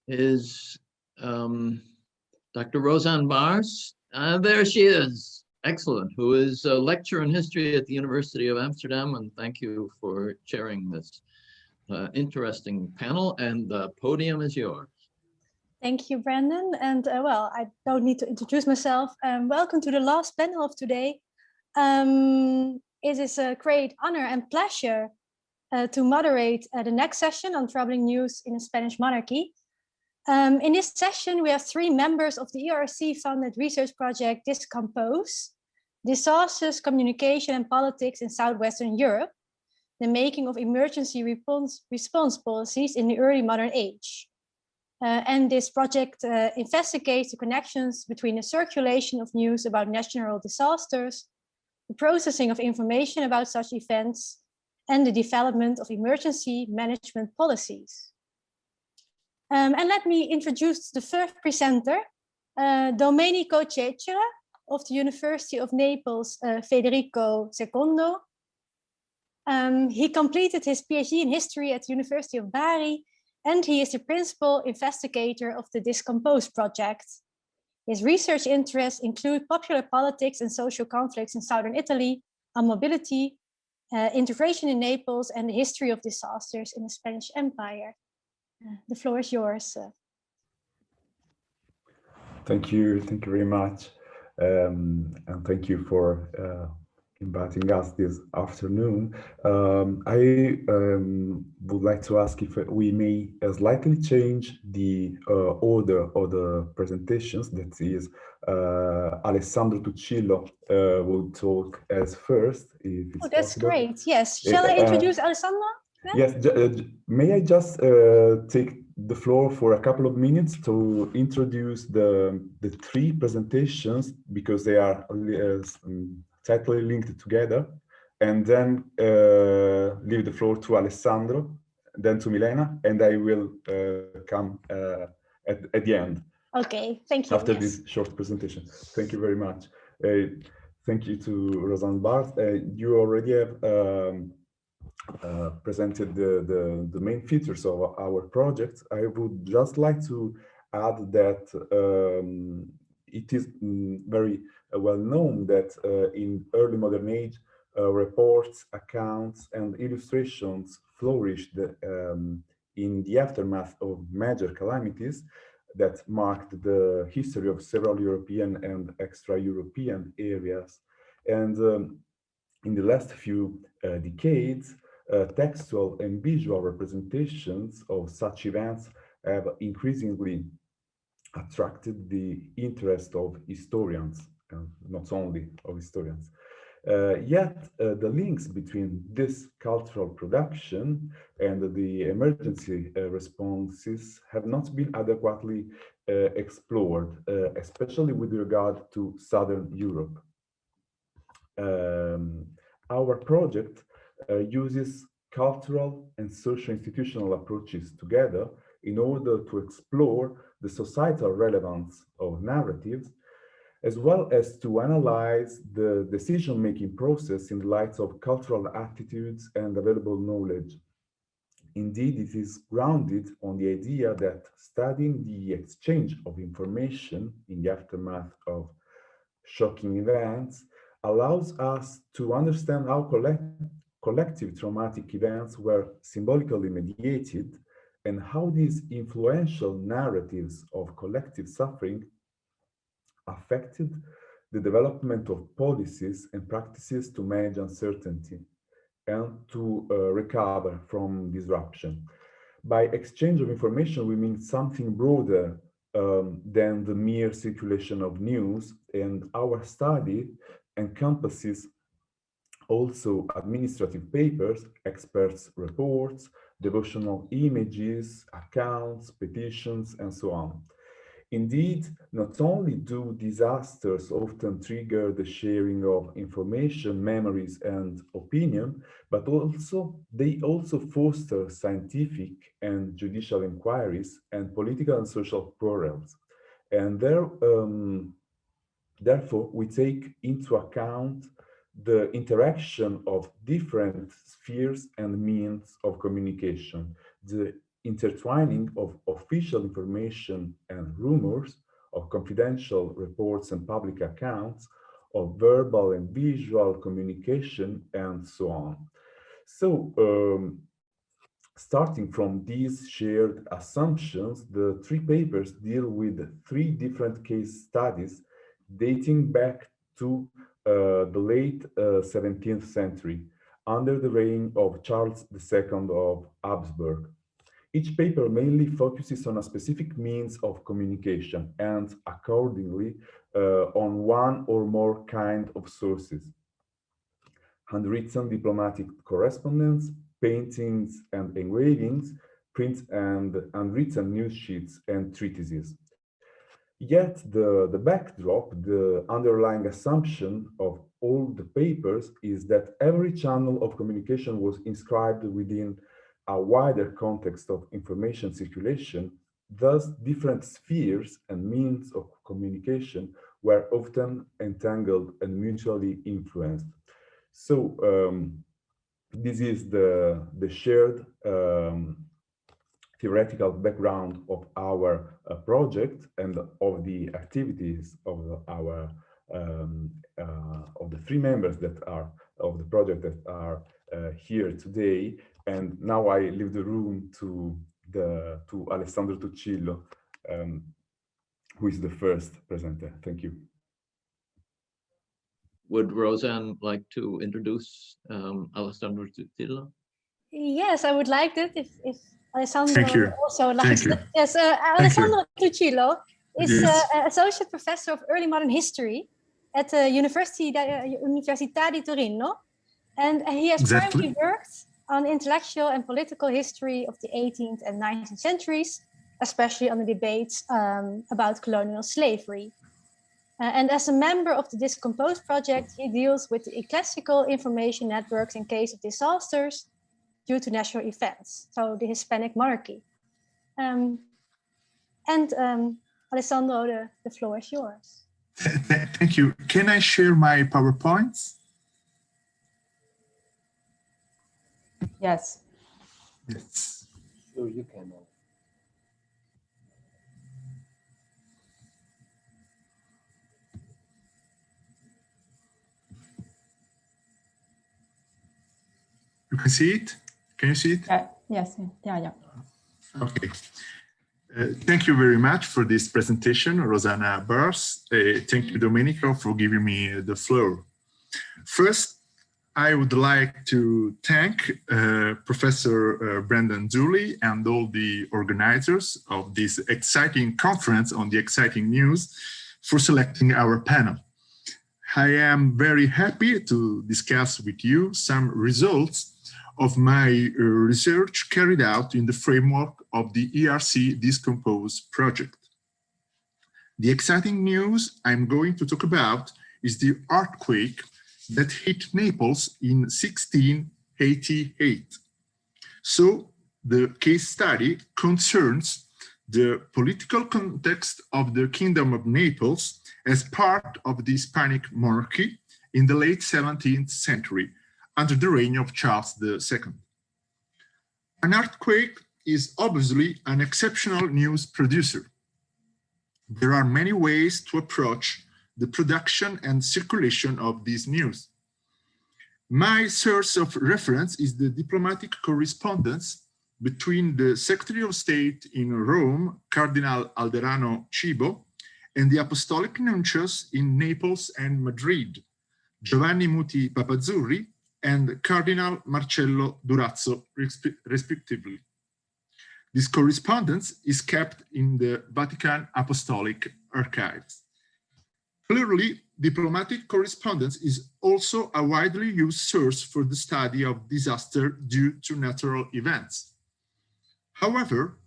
is Dr. Roseanne Bars. There she is. Excellent. Who is a lecturer in history at the University of Amsterdam. And thank you for chairing this interesting panel. And the podium is yours. Thank you, Brandon. And well, I don't need to introduce myself. Welcome to the last panel of today. It is a great honor and pleasure to moderate the next session on troubling news in the Spanish monarchy. In this session, we have three members of the ERC-funded research project Discompose, Disasters, Communication and Politics in Southwestern Europe, the making of emergency response policies in the early modern age. And this project investigates the connections between the circulation of news about natural disasters, the processing of information about such events, and the development of emergency management policies. And let me introduce the first presenter, Domenico Cecere of the University of Naples, Federico II. He completed his PhD in history at the University of Bari, and he is the principal investigator of the Discompose project. His research interests include popular politics and social conflicts in southern Italy, on mobility, integration in Naples, and the history of disasters in the Spanish Empire. The floor is yours. Thank you very much, and thank you for inviting us this afternoon. I would like to ask if we may slightly change the order of the presentations. That is, Alessandro Tuccillo will talk as first. If it's that's possible. Great. Yes. Shall I introduce Alessandro? Yes, may I just take the floor for a couple of minutes to introduce the three presentations, because they are tightly linked together, and then leave the floor to Alessandro, then to Milena, and I will come at the end. Okay, thank you. After this short presentation. Thank you very much. Thank you to Roseanne Barth. You already have presented the main features of our project. I would just like to add that it is very well known that in early modern age, reports, accounts, and illustrations flourished in the aftermath of major calamities that marked the history of several European and extra-European areas. And in the last few decades, textual and visual representations of such events have increasingly attracted the interest of historians, not only of historians. Yet the links between this cultural production and the emergency responses have not been adequately explored, especially with regard to Southern Europe. Our project uses cultural and socio-institutional approaches together in order to explore the societal relevance of narratives, as well as to analyze the decision-making process in the light of cultural attitudes and available knowledge. Indeed, it is grounded on the idea that studying the exchange of information in the aftermath of shocking events allows us to understand how collective traumatic events were symbolically mediated, and how these influential narratives of collective suffering affected the development of policies and practices to manage uncertainty and to recover from disruption. By exchange of information, we mean something broader than the mere circulation of news, and our study encompasses also administrative papers, experts' reports, devotional images, accounts, petitions, and so on. Indeed, not only do disasters often trigger the sharing of information, memories, and opinion, but they also foster scientific and judicial inquiries and political and social quarrels. And therefore, we take into account the interaction of different spheres and means of communication, the intertwining of official information and rumors, of confidential reports and public accounts, of verbal and visual communication, and so on. So, starting from these shared assumptions, the three papers deal with three different case studies dating back to the late 17th century, under the reign of Charles II of Habsburg. Each paper mainly focuses on a specific means of communication and, accordingly, on one or more kind of sources: handwritten diplomatic correspondence, paintings and engravings, print and unwritten news sheets, and treatises. Yet the backdrop, the underlying assumption of all the papers is that every channel of communication was inscribed within a wider context of information circulation. Thus, different spheres and means of communication were often entangled and mutually influenced. So this is the shared theoretical background of our project and of the activities of our of the three members that are of the project that are here today. And now I leave the room to Alessandro Tuccillo, who is the first presenter. Thank you. Would Roseanne like to introduce Alessandro Tuccillo? Yes, I would like that if Alessandro also likes it. Yes, Alessandro Tuccillo is Associate Professor of Early Modern History at the Università di Torino. And he has primarily worked on intellectual and political history of the 18th and 19th centuries, especially on the debates about colonial slavery. And as a member of the Discomposed project, he deals with the classical information networks in case of disasters due to natural events, so the Hispanic monarchy. Alessandro, the floor is yours. Thank you. Can I share my PowerPoints? Yes. Yes. So you can. You can see it? Can you see it? Yes. Yeah. Okay. Thank you very much for this presentation, Rosanna Bars. Thank you, Domenico, for giving me the floor. First, I would like to thank Professor Brendan Dooley and all the organizers of this exciting conference on the exciting news for selecting our panel. I am very happy to discuss with you some results of my research carried out in the framework of the ERC Discompose project. The exciting news I'm going to talk about is the earthquake that hit Naples in 1688. So the case study concerns the political context of the Kingdom of Naples as part of the Hispanic monarchy in the late 17th century, under the reign of Charles II. An earthquake is obviously an exceptional news producer. There are many ways to approach the production and circulation of this news. My source of reference is the diplomatic correspondence between the Secretary of State in Rome, Cardinal Alderano Cibo, and the Apostolic Nuncios in Naples and Madrid, Giovanni Muti Papazzurri and Cardinal Marcello Durazzo, respectively. This correspondence is kept in the Vatican Apostolic Archives. Clearly, diplomatic correspondence is also a widely used source for the study of disaster due to natural events. However,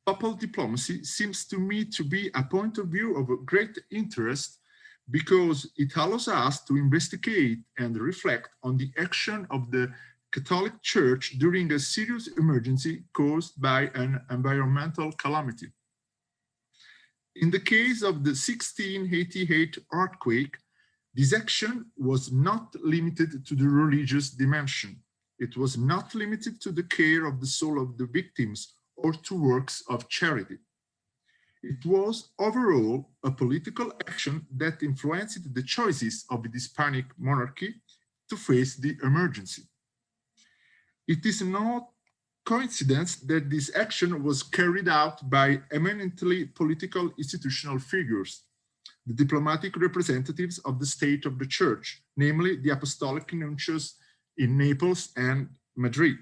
papal diplomacy seems to me to be a point of view of great interest because it allows us to investigate and reflect on the action of the Catholic Church during a serious emergency caused by an environmental calamity. In the case of the 1688 earthquake, this action was not limited to the religious dimension. It was not limited to the care of the soul of the victims or to works of charity. It was overall a political action that influenced the choices of the Hispanic monarchy to face the emergency. It is no coincidence that this action was carried out by eminently political institutional figures, the diplomatic representatives of the state of the church, namely the apostolic nuncios in Naples and Madrid.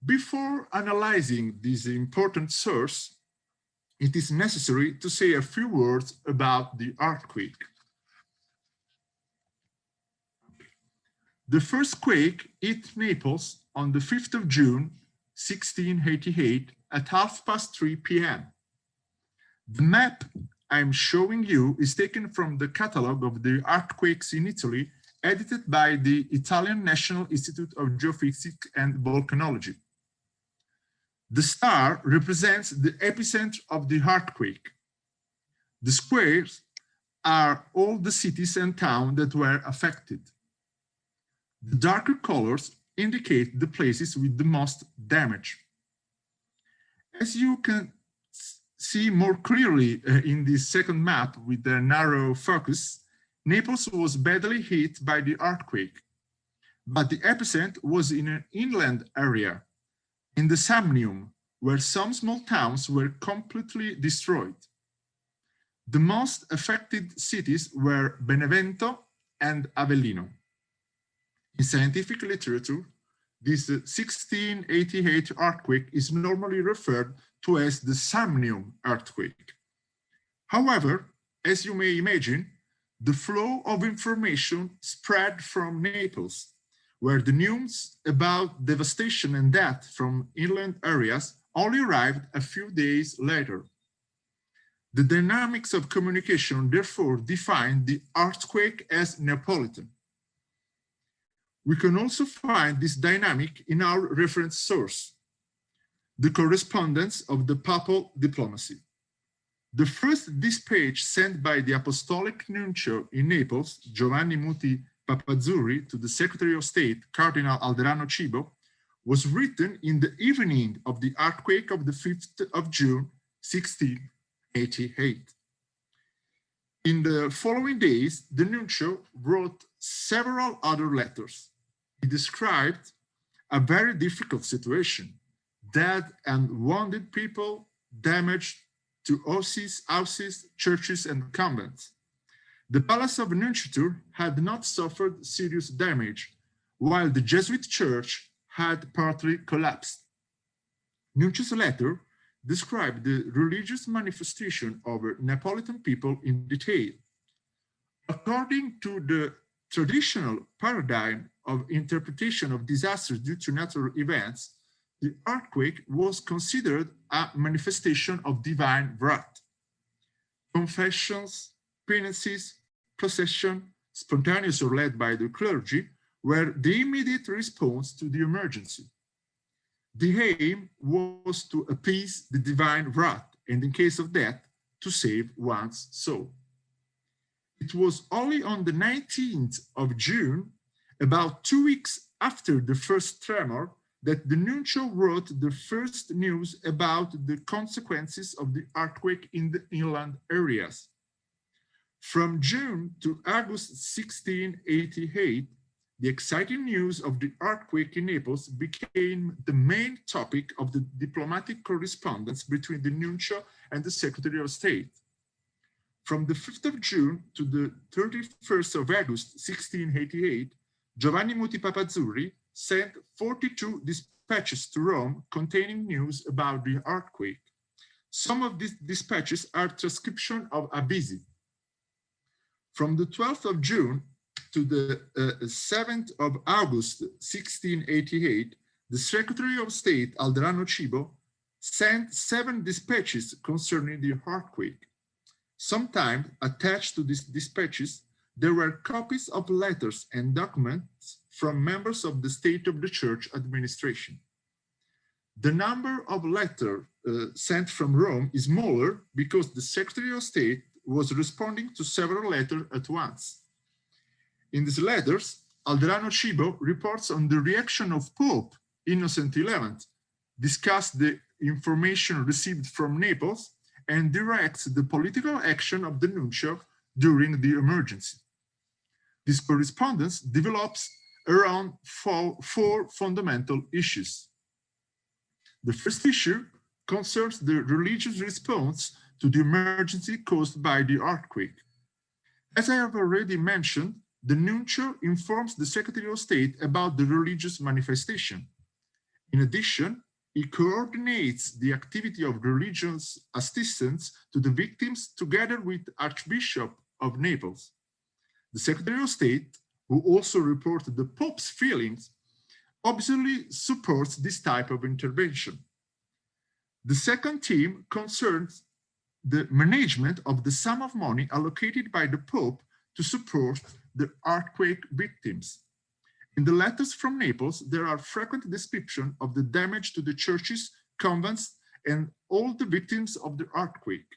Before analyzing this important source, it is necessary to say a few words about the earthquake. The first quake hit Naples on the 5th of June, 1688 at 3:30 p.m. The map I'm showing you is taken from the catalogue of the earthquakes in Italy, edited by the Italian National Institute of Geophysics and Volcanology. The star represents the epicenter of the earthquake. The squares are all the cities and towns that were affected. The darker colors indicate the places with the most damage. As you can see more clearly in this second map with the narrow focus, Naples was badly hit by the earthquake, but the epicenter was in an inland area, in the Samnium, where some small towns were completely destroyed. The most affected cities were Benevento and Avellino. In scientific literature, this 1688 earthquake is normally referred to as the Samnium earthquake. However, as you may imagine, the flow of information spread from Naples, where the news about devastation and death from inland areas only arrived a few days later. The dynamics of communication therefore define the earthquake as Neapolitan. We can also find this dynamic in our reference source, the correspondence of the Papal diplomacy. The first dispatch sent by the Apostolic Nuncio in Naples, Giovanni Muti Papazzurri, to the Secretary of State, Cardinal Alderano Cibo, was written in the evening of the earthquake of the 5th of June, 1688. In the following days, the Nuncio wrote several other letters. He described a very difficult situation: dead and wounded people, damage to houses, churches, and convents. The Palace of Nunciature had not suffered serious damage, while the Jesuit church had partly collapsed. Nuncio's letter described the religious manifestation of Neapolitan people in detail. According to the traditional paradigm of interpretation of disasters due to natural events, the earthquake was considered a manifestation of divine wrath. Confessions, penances, procession, spontaneous or led by the clergy, were the immediate response to the emergency. The aim was to appease the divine wrath and, in case of death, to save one's soul. It was only on the 19th of June, about 2 weeks after the first tremor, that the Nuncio wrote the first news about the consequences of the earthquake in the inland areas. From June to August 1688, the exciting news of the earthquake in Naples became the main topic of the diplomatic correspondence between the Nuncio and the Secretary of State. From the 5th of June to the 31st of August 1688, Giovanni Muti Papazzurri sent 42 dispatches to Rome containing news about the earthquake. Some of these dispatches are transcription of avvisi. From the 12th of June to the 7th of August 1688, the Secretary of State, Alderano Cibo, sent 7 dispatches concerning the earthquake. Sometimes attached to these dispatches, there were copies of letters and documents from members of the State of the Church administration. The number of letters sent from Rome is smaller because the Secretary of State was responding to several letters at once. In these letters, Alderano Cibo reports on the reaction of Pope Innocent XI, discusses the information received from Naples, and directs the political action of the nuncio during the emergency. This correspondence develops around four fundamental issues. The first issue concerns the religious response to the emergency caused by the earthquake. As I have already mentioned, the nuncio informs the Secretary of State about the religious manifestation. In addition, he coordinates the activity of religious assistance to the victims together with Archbishop of Naples. The Secretary of State, who also reported the Pope's feelings, obviously supports this type of intervention. The second theme concerns the management of the sum of money allocated by the Pope to support the earthquake victims. In the letters from Naples, there are frequent descriptions of the damage to the churches, convents, and all the victims of the earthquake.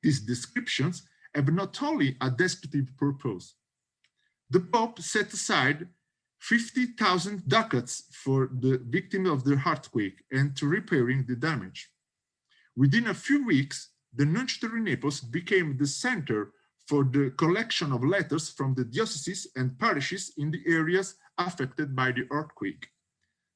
These descriptions have not only a descriptive purpose. The Pope set aside 50,000 ducats for the victim of the earthquake and to repairing the damage. Within a few weeks, the Nunciature in Naples became the center for the collection of letters from the dioceses and parishes in the areas affected by the earthquake.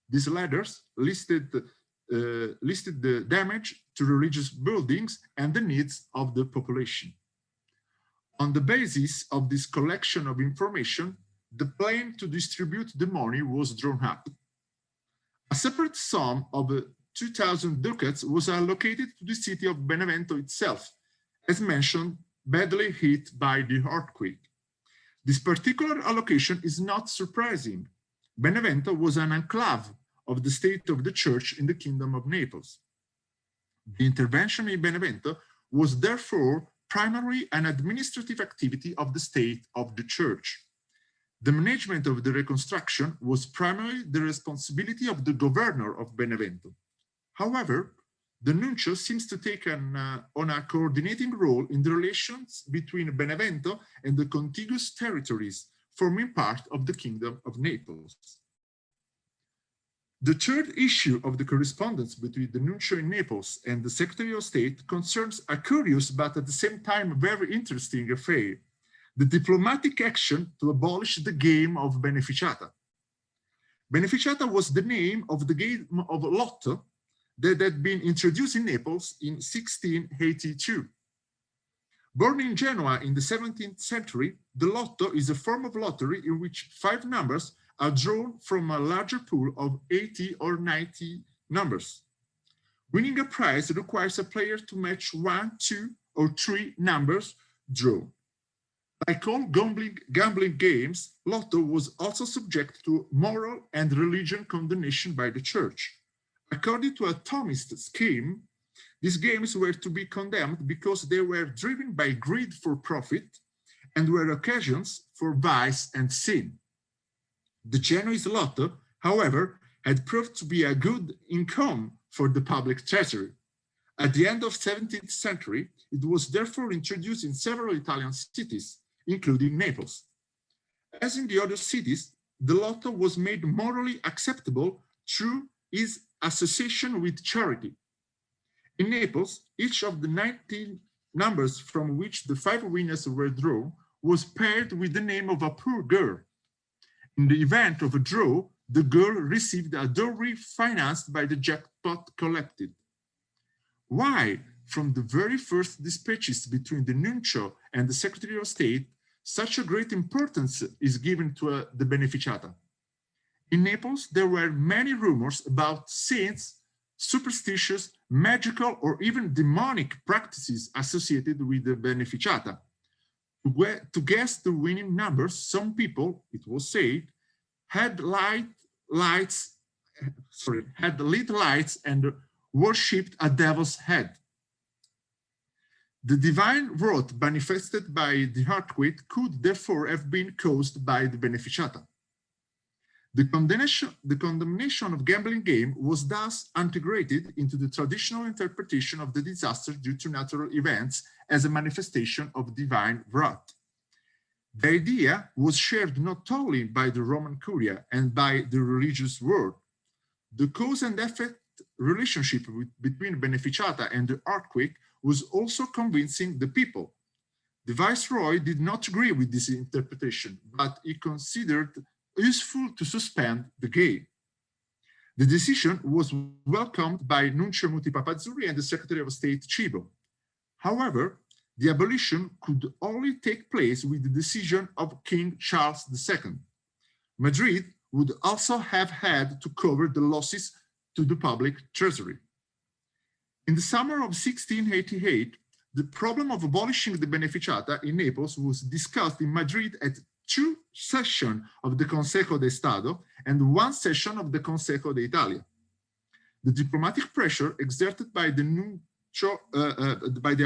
These letters listed the damage to religious buildings and the needs of the population. On the basis of this collection of information, the plan to distribute the money was drawn up. A separate sum of 2,000 ducats was allocated to the city of Benevento itself, as mentioned, badly hit by the earthquake. This particular allocation is not surprising. Benevento was an enclave of the state of the Church in the Kingdom of Naples. The intervention in Benevento was therefore primarily an administrative activity of the state of the Church. The management of the reconstruction was primarily the responsibility of the governor of Benevento. However, the nuncio seems to take on a coordinating role in the relations between Benevento and the contiguous territories forming part of the Kingdom of Naples. The third issue of the correspondence between the nuncio in Naples and the Secretary of State concerns a curious but at the same time very interesting affair: the diplomatic action to abolish the game of beneficiata. Beneficiata was the name of the game of lotto that had been introduced in Naples in 1682. Born in Genoa in the 17th century, the lotto is a form of lottery in which 5 numbers are drawn from a larger pool of 80 or 90 numbers. Winning a prize requires a player to match 1, 2, or 3 numbers drawn. Like all gambling games, lotto was also subject to moral and religious condemnation by the Church. According to a Thomist scheme, these games were to be condemned because they were driven by greed for profit and were occasions for vice and sin. The Genoese lotto, however, had proved to be a good income for the public treasury. At the end of the 17th century, it was therefore introduced in several Italian cities, including Naples. As in the other cities, the lotto was made morally acceptable through its association with charity. In Naples, each of the 19 numbers from which the 5 winners were drawn was paired with the name of a poor girl. In the event of a draw, the girl received a dowry financed by the jackpot collected. Why, from the very first dispatches between the nuncio and the Secretary of State, such a great importance is given to the beneficiata? In Naples, there were many rumors about saints, superstitious, magical, or even demonic practices associated with the beneficiata. To guess the winning numbers, some people, it was said, had lit lights and worshipped a devil's head. The divine wrath manifested by the earthquake could therefore have been caused by the beneficiata. The condemnation of gambling game was thus integrated into the traditional interpretation of the disaster due to natural events as a manifestation of divine wrath. The idea was shared not only by the Roman Curia and by the religious world. The cause and effect relationship between beneficiata and the earthquake was also convincing the people. The Viceroy did not agree with this interpretation, but he considered useful to suspend the game. The decision was welcomed by Nuncio Muti Papazzurri and the Secretary of State Cibo. However, the abolition could only take place with the decision of King Charles II. Madrid would also have had to cover the losses to the public treasury. In the summer of 1688, the problem of abolishing the beneficiata in Naples was discussed in Madrid at 2 sessions of the Consejo de Estado and 1 session of the Consejo de Italia. The diplomatic pressure exerted by the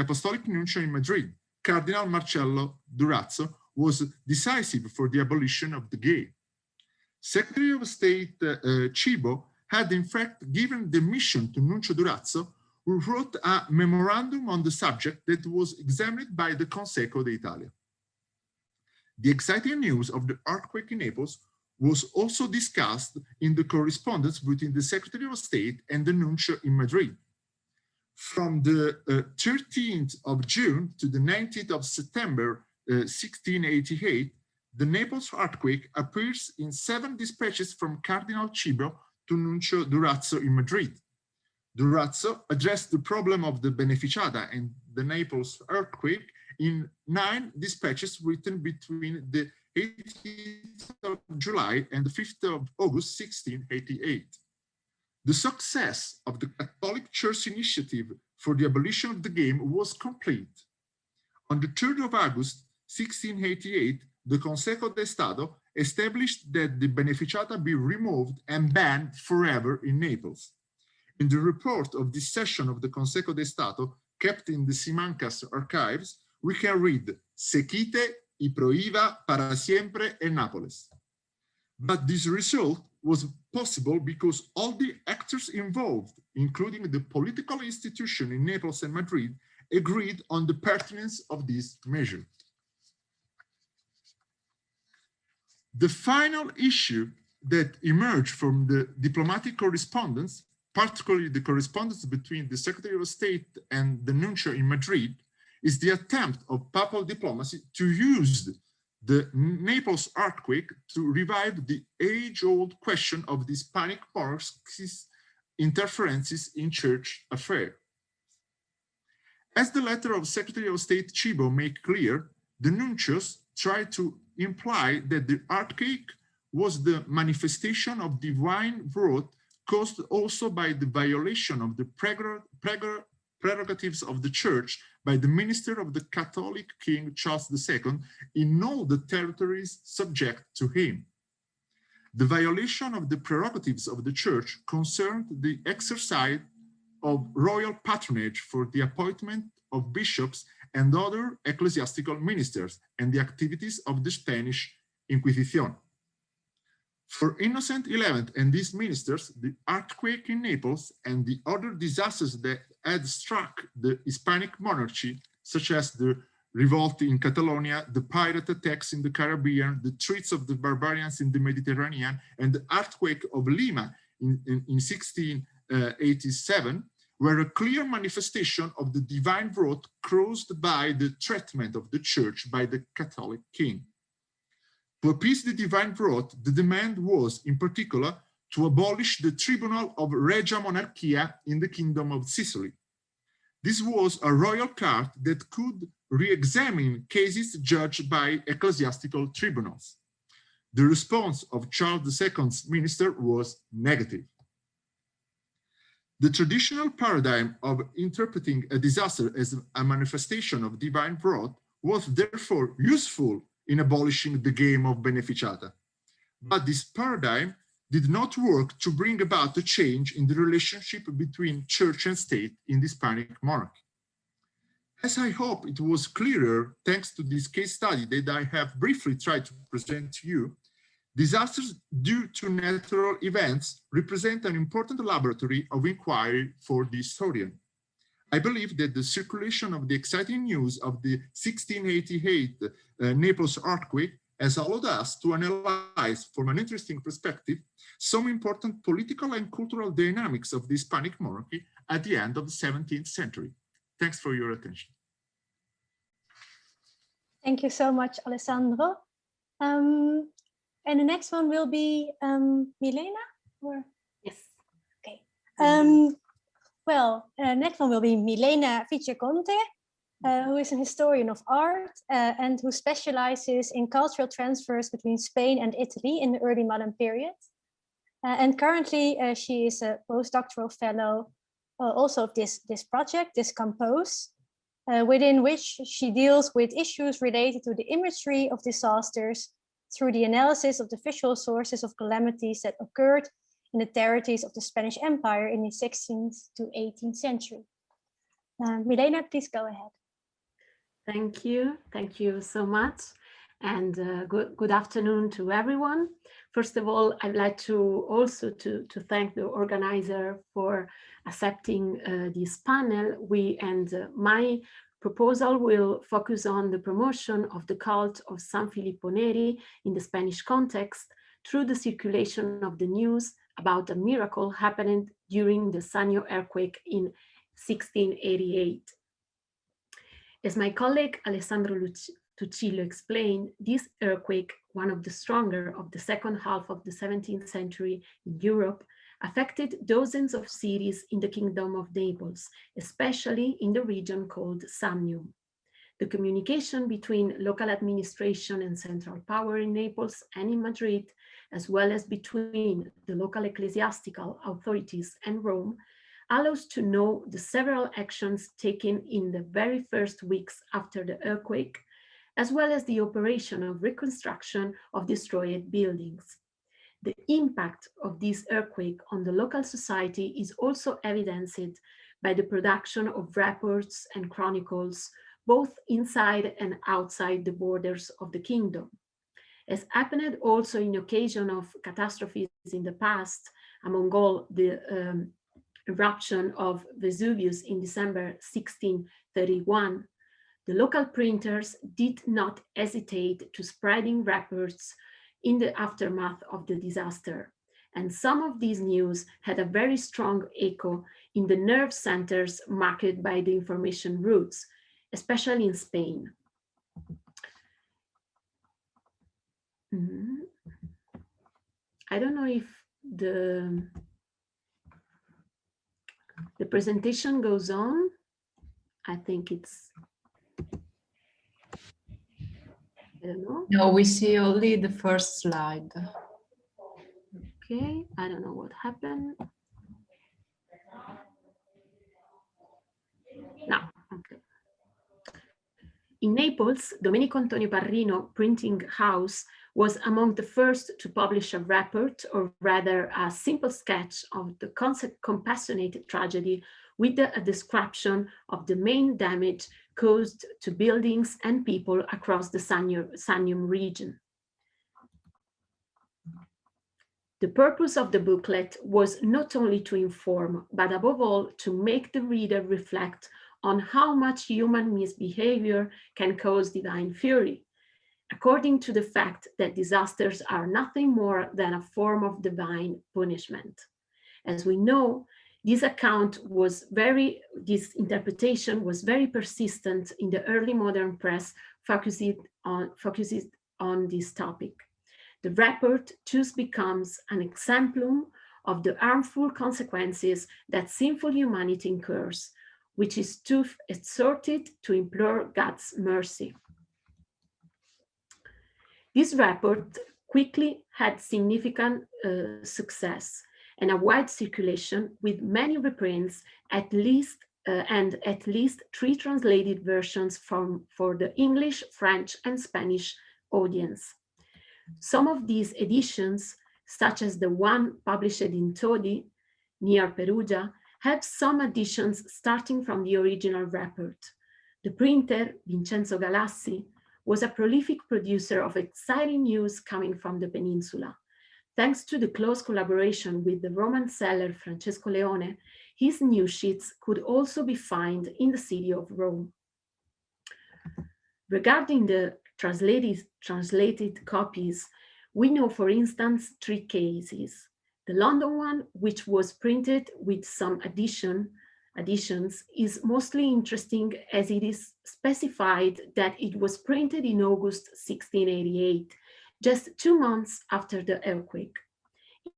Apostolic Nuncio in Madrid, Cardinal Marcello Durazzo, was decisive for the abolition of the game. Secretary of State Cibo had in fact given the mission to Nuncio Durazzo, who wrote a memorandum on the subject that was examined by the Consejo de Italia. The exciting news of the earthquake in Naples was also discussed in the correspondence between the Secretary of State and the Nuncio in Madrid. From the 13th of June to the 19th of September 1688, the Naples earthquake appears in 7 dispatches from Cardinal Cibo to Nuncio Durazzo in Madrid. Durazzo addressed the problem of the beneficiata and the Naples earthquake in 9 dispatches written between the 18th of July and the 5th of August 1688. The success of the Catholic Church initiative for the abolition of the game was complete. On the 3rd of August 1688, the Consejo de Estado established that the beneficiata be removed and banned forever in Naples. In the report of this session of the Consejo de Estado, kept in the Simancas archives, we can read, "Se quite y prohíba para siempre en Nápoles." But this result was possible because all the actors involved, including the political institution in Naples and Madrid, agreed on the pertinence of this measure. The final issue that emerged from the diplomatic correspondence, particularly the correspondence between the Secretary of State and the Nuncio in Madrid, is the attempt of papal diplomacy to use the Naples earthquake to revive the age-old question of the Hispanic monarchies' interferences in church affairs. As the letter of Secretary of State Cibo made clear, the nuncios tried to imply that the earthquake was the manifestation of divine wrath caused also by the violation of the prerogatives of the church by the minister of the Catholic King Charles II in all the territories subject to him. The violation of the prerogatives of the church concerned the exercise of royal patronage for the appointment of bishops and other ecclesiastical ministers and the activities of the Spanish Inquisition. For Innocent XI and these ministers, the earthquake in Naples and the other disasters that had struck the Hispanic monarchy, such as the revolt in Catalonia, the pirate attacks in the Caribbean, the threats of the barbarians in the Mediterranean, and the earthquake of Lima in 1687, were a clear manifestation of the divine wrath caused by the treatment of the church by the Catholic king. To appease the divine wrath, the demand was, in particular, to abolish the Tribunal of Regia Monarchia in the Kingdom of Sicily. This was a royal court that could re-examine cases judged by ecclesiastical tribunals. The response of Charles II's minister was negative. The traditional paradigm of interpreting a disaster as a manifestation of divine wrath was therefore useful in abolishing the game of beneficiata. But this paradigm did not work to bring about a change in the relationship between church and state in the Hispanic monarchy. As I hope it was clearer thanks to this case study that I have briefly tried to present to you, disasters due to natural events represent an important laboratory of inquiry for the historian. I believe that the circulation of the exciting news of the 1688 Naples earthquake has allowed us to analyze from an interesting perspective some important political and cultural dynamics of the Hispanic monarchy at the end of the 17th century. Thanks for your attention. Thank you so much, Alessandro. And the next one will be Milena? Or? Yes. Okay. Next one will be Milena Viceconte, who is an historian of art and who specializes in cultural transfers between Spain and Italy in the early modern period. And currently she is a postdoctoral fellow also of this project, this Compose, within which she deals with issues related to the imagery of disasters through the analysis of the visual sources of calamities that occurred in the territories of the Spanish Empire in the 16th to 18th century. Milena, please go ahead. Thank you so much, and good afternoon to everyone. First of all, I'd like to also to thank the organizer for accepting this panel. My proposal will focus on the promotion of the cult of San Filippo Neri in the Spanish context through the circulation of the news about a miracle happening during the Sannio earthquake in 1688. As my colleague Alessandro Tuccillo explained, this earthquake, one of the stronger of the second half of the 17th century in Europe, affected dozens of cities in the Kingdom of Naples, especially in the region called Samnium. The communication between local administration and central power in Naples and in Madrid, as well as between the local ecclesiastical authorities and Rome, allows to know the several actions taken in the very first weeks after the earthquake, as well as the operation of reconstruction of destroyed buildings. The impact of this earthquake on the local society is also evidenced by the production of reports and chronicles, both inside and outside the borders of the kingdom. As happened also in occasion of catastrophes in the past, among all the eruption of Vesuvius in December 1631, the local printers did not hesitate to spreading reports in the aftermath of the disaster. And some of these news had a very strong echo in the nerve centers marked by the information routes, especially in Spain. I don't know if the presentation goes on. I think it's, I don't know. No, we see only the first slide. Okay, I don't know what happened. No, okay. In Naples, Domenico Antonio Parrino Printing House was among the first to publish a report, or rather a simple sketch of the compassionate tragedy with a description of the main damage caused to buildings and people across the Samnium region. The purpose of the booklet was not only to inform, but above all, to make the reader reflect on how much human misbehavior can cause divine fury, according to the fact that disasters are nothing more than a form of divine punishment. As we know, this interpretation was very persistent in the early modern press, focused on this topic. The report thus becomes an exemplum of the harmful consequences that sinful humanity incurs, which is too exhorted to implore God's mercy. This report quickly had significant success and a wide circulation, with many reprints, at least 3 translated versions for the English, French, and Spanish audience. Some of these editions, such as the one published in Todi, near Perugia, had some additions starting from the original report. The printer, Vincenzo Galassi, was a prolific producer of exciting news coming from the peninsula. Thanks to the close collaboration with the Roman seller Francesco Leone, his news sheets could also be found in the city of Rome. Regarding the translated copies, we know, for instance, 3 cases. The London one, which was printed with some additions, is mostly interesting as it is specified that it was printed in August 1688, just 2 months after the earthquake.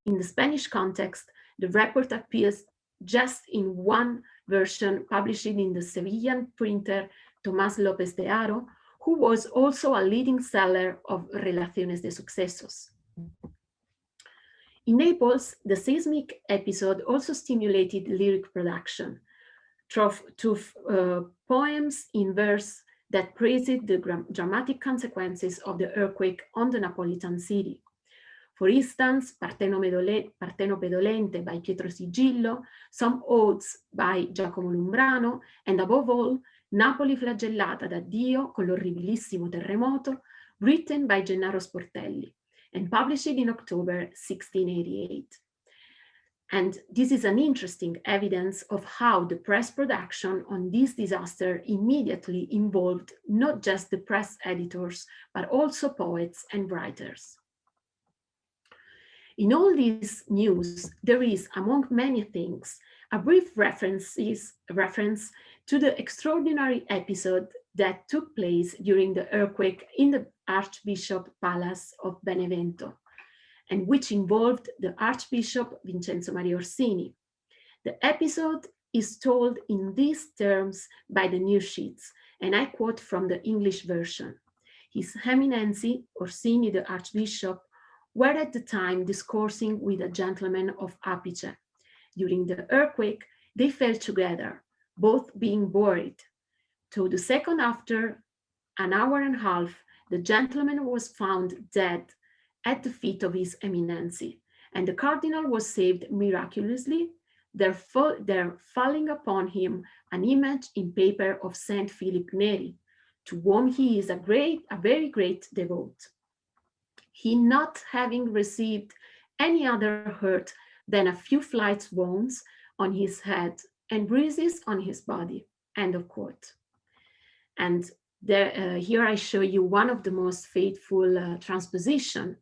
In the Spanish context, the report appears just in one version published in the Sevillan printer Tomás López de Haro, who was also a leading seller of Relaciones de Sucesos. In Naples, the seismic episode also stimulated lyric production through poems in verse that praised the dramatic consequences of the earthquake on the Napolitan city. For instance, Partenope Dolente by Pietro Sigillo, some odes by Giacomo Lumbrano, and above all, Napoli flagellata da Dio con l'orribilissimo terremoto, written by Gennaro Sportelli and published in October 1688. And this is an interesting evidence of how the press production on this disaster immediately involved not just the press editors, but also poets and writers. In all this news, there is, among many things, a brief reference to the extraordinary episode that took place during the earthquake in the Archbishop Palace of Benevento, and which involved the Archbishop Vincenzo Maria Orsini. The episode is told in these terms by the news sheets, and I quote from the English version. His Eminency, Orsini the Archbishop, were at the time discoursing with a gentleman of Apice. During the earthquake, they fell together, both being buried. To the second after an hour and a half, the gentleman was found dead at the feet of his Eminency, and the Cardinal was saved miraculously, there falling upon him an image in paper of Saint Philip Neri, to whom he is a very great devote. He not having received any other hurt than a few flight wounds on his head and bruises on his body, end of quote. And there, here I show you one of the most faithful transposition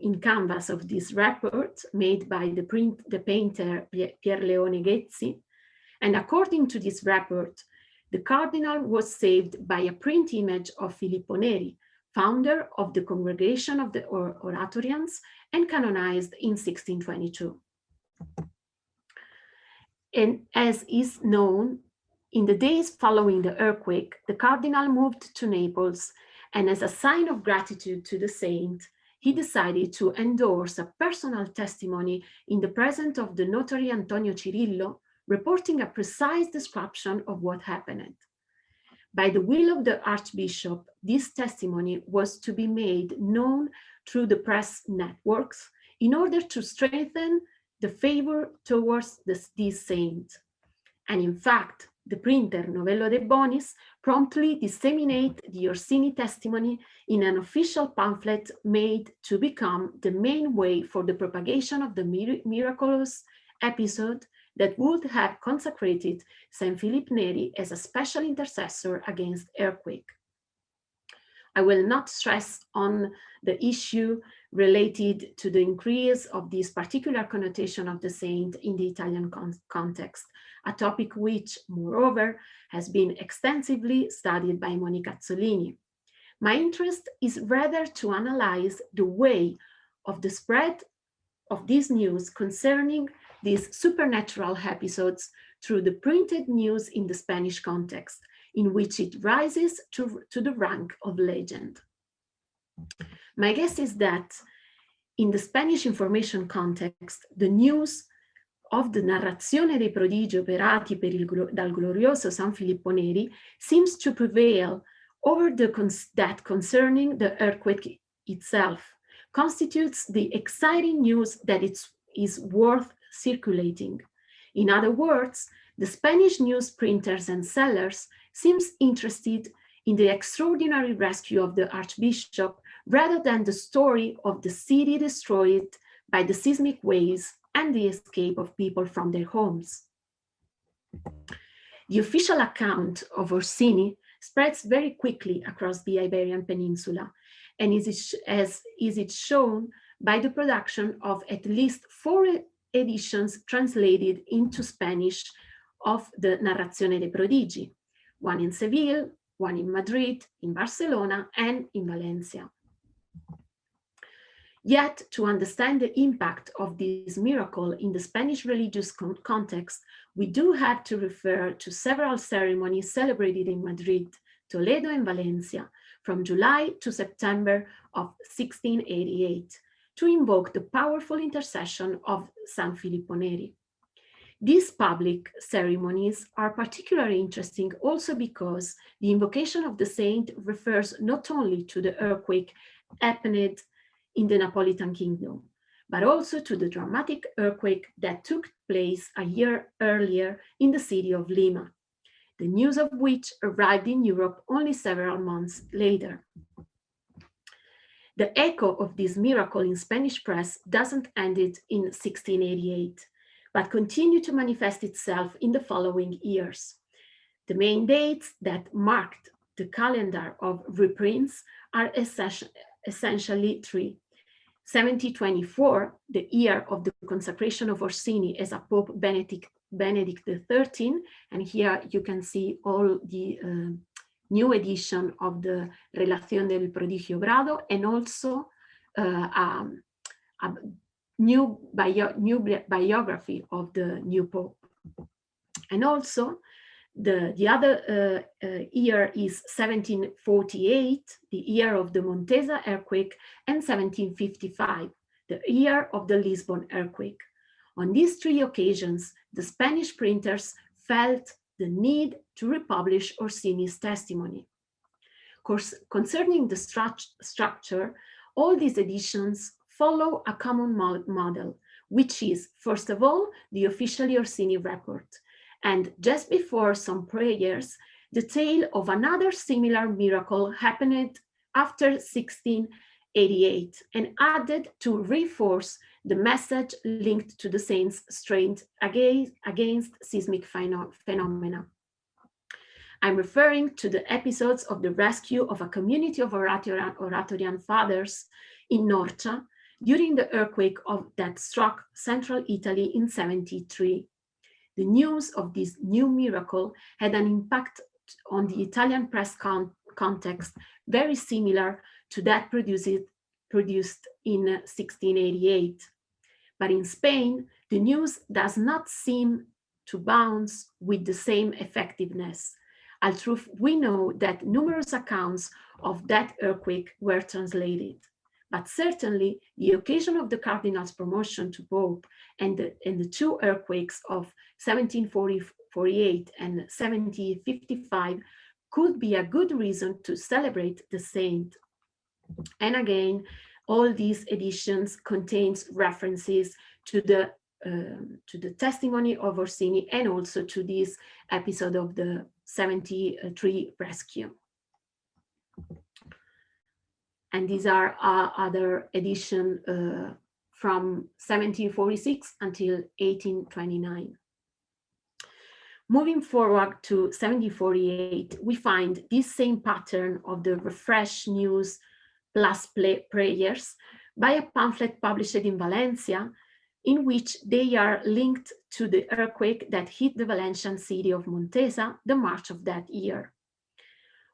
in canvas of this report made by the painter Pierleone Ghezzi. And according to this report, the Cardinal was saved by a print image of Filippo Neri, founder of the Congregation of the Oratorians and canonized in 1622. And as is known, in the days following the earthquake, the Cardinal moved to Naples, and as a sign of gratitude to the saint, he decided to endorse a personal testimony in the presence of the notary Antonio Cirillo, reporting a precise description of what happened. By the will of the Archbishop, this testimony was to be made known through the press networks in order to strengthen the favor towards this saint. And in fact, the printer Novello de Bonis promptly disseminated the Orsini testimony in an official pamphlet made to become the main way for the propagation of the miraculous episode that would have consecrated Saint Philip Neri as a special intercessor against earthquake. I will not stress on the issue related to the increase of this particular connotation of the saint in the Italian context, a topic which, moreover, has been extensively studied by Monica Azzolini. My interest is rather to analyze the way of the spread of this news concerning these supernatural episodes through the printed news in the Spanish context, in which it rises to the rank of legend. My guess is that in the Spanish information context, the news of the narrazione dei prodigi operati dal glorioso San Filippo Neri seems to prevail over that concerning the earthquake itself, constitutes the exciting news that is worth circulating. In other words, the Spanish news printers and sellers seems interested in the extraordinary rescue of the Archbishop rather than the story of the city destroyed by the seismic waves and the escape of people from their homes. The official account of Orsini spreads very quickly across the Iberian Peninsula, and is it shown by the production of at least 4 editions translated into Spanish of the Narrazione dei Prodigi, one in Seville, one in Madrid, in Barcelona, and in Valencia. Yet, to understand the impact of this miracle in the Spanish religious context, we do have to refer to several ceremonies celebrated in Madrid, Toledo, and Valencia from July to September of 1688 to invoke the powerful intercession of San Filippo Neri. These public ceremonies are particularly interesting also because the invocation of the saint refers not only to the earthquake happened in the Napolitan kingdom, but also to the dramatic earthquake that took place a year earlier in the city of Lima, the news of which arrived in Europe only several months later. The echo of this miracle in Spanish press doesn't end in 1688, but continued to manifest itself in the following years. The main dates that marked the calendar of reprints are essentially 3. 1724, the year of the consecration of Orsini as a Pope Benedict XIII, and here you can see all the new edition of the Relación del Prodigio Grado, and also a new biography of the new Pope. And also, the other year is 1748, the year of the Montesa earthquake, and 1755, the year of the Lisbon earthquake. On these 3 occasions, the Spanish printers felt the need to republish Orsini's testimony. Concerning the structure, all these editions follow a common model, which is, first of all, the officially Orsini report, and just before some prayers, the tale of another similar miracle happened after 1688 and added to reinforce the message linked to the saint's strength against seismic phenomena. I'm referring to the episodes of the rescue of a community of Oratorian fathers in Norcia during the earthquake that struck central Italy in 73. The news of this new miracle had an impact on the Italian press context very similar to that produced in 1688. But in Spain, the news does not seem to bounce with the same effectiveness. Although we know that numerous accounts of that earthquake were translated. But certainly the occasion of the Cardinal's promotion to Pope and the 2 earthquakes of 1748 and 1755 could be a good reason to celebrate the saint. And again, all these editions contains references to the testimony of Orsini and also to this episode of the 73 rescue. And these are other editions from 1746 until 1829. Moving forward to 1748, we find this same pattern of the refresh news plus prayers by a pamphlet published in Valencia, in which they are linked to the earthquake that hit the Valencian city of Montesa the March of that year.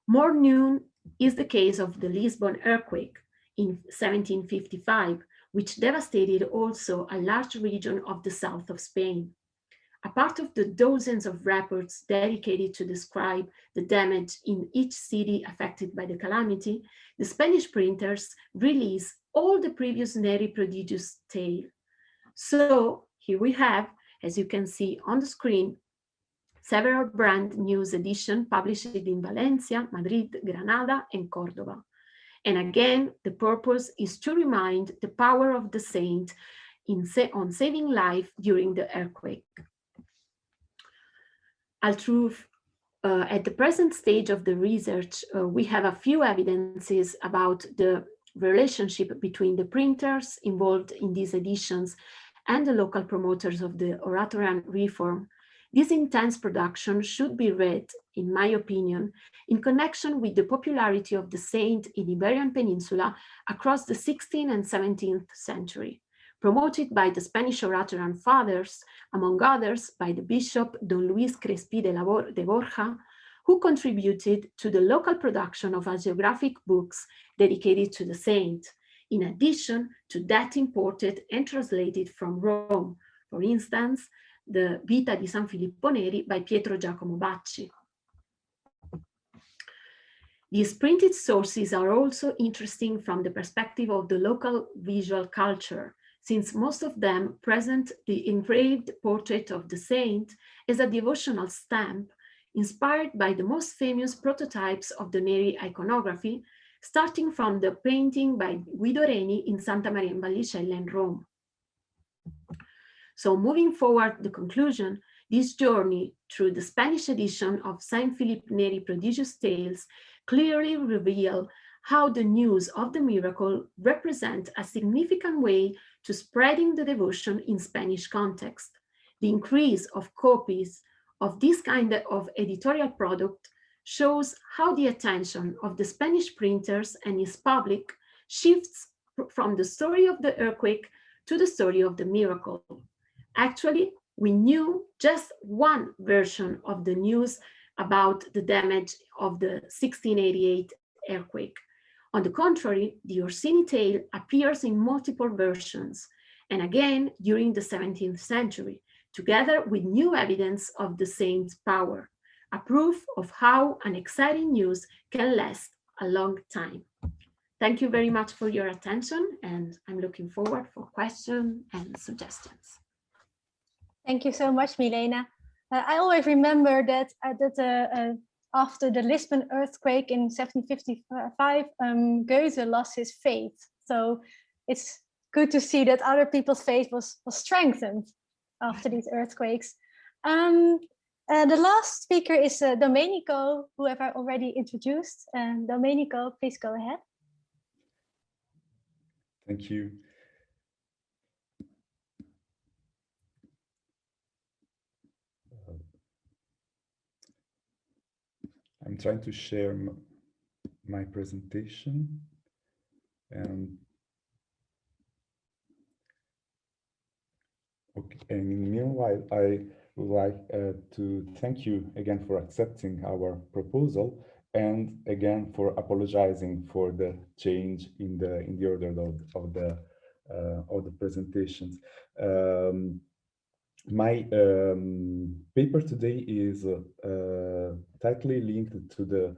More known is the case of the Lisbon earthquake in 1755, which devastated also a large region of the south of Spain. A part of the dozens of reports dedicated to describe the damage in each city affected by the calamity, the Spanish printers release all the previous Neri prodigious tale. So here we have, as you can see on the screen, several brand news editions published in Valencia, Madrid, Granada, and Córdoba. And again, the purpose is to remind the power of the saint on saving life during the earthquake. Although at the present stage of the research, we have a few evidences about the relationship between the printers involved in these editions and the local promoters of the Oratorian reform. This intense production should be read in my opinion, in connection with the popularity of the saint in Iberian Peninsula across the 16th and 17th century, promoted by the Spanish orator and fathers, among others by the Bishop Don Luis Crespi de Borja, who contributed to the local production of hagiographic books dedicated to the saint, in addition to that imported and translated from Rome, for instance, the Vita di San Filippo Neri by Pietro Giacomo Bacci. These printed sources are also interesting from the perspective of the local visual culture, since most of them present the engraved portrait of the saint as a devotional stamp inspired by the most famous prototypes of the Neri iconography, starting from the painting by Guido Reni in Santa Maria in Vallicella in Rome. So moving forward, the conclusion, this journey through the Spanish edition of Saint Philip Neri Prodigious Tales clearly reveal how the news of the miracle represent a significant way to spreading the devotion in Spanish context. The increase of copies of this kind of editorial product shows how the attention of the Spanish printers and its public shifts from the story of the earthquake to the story of the miracle. Actually, we knew just one version of the news about the damage of the 1688 earthquake. On the contrary, the Orsini tale appears in multiple versions, and again during the 17th century, together with new evidence of the saint's power, a proof of how an exciting news can last a long time. Thank you very much for your attention, and I'm looking forward for questions and suggestions. Thank you so much, Milena. I always remember that after the Lisbon earthquake in 1755, Goethe lost his faith. So it's good to see that other people's faith was strengthened after these earthquakes. The last speaker is Domenico, who have I already introduced. Domenico, please go ahead. Thank you. I'm trying to share my presentation, and okay. And meanwhile, I would like to thank you again for accepting our proposal, and again for apologizing for the change in the order of the presentations. My paper today is tightly linked to the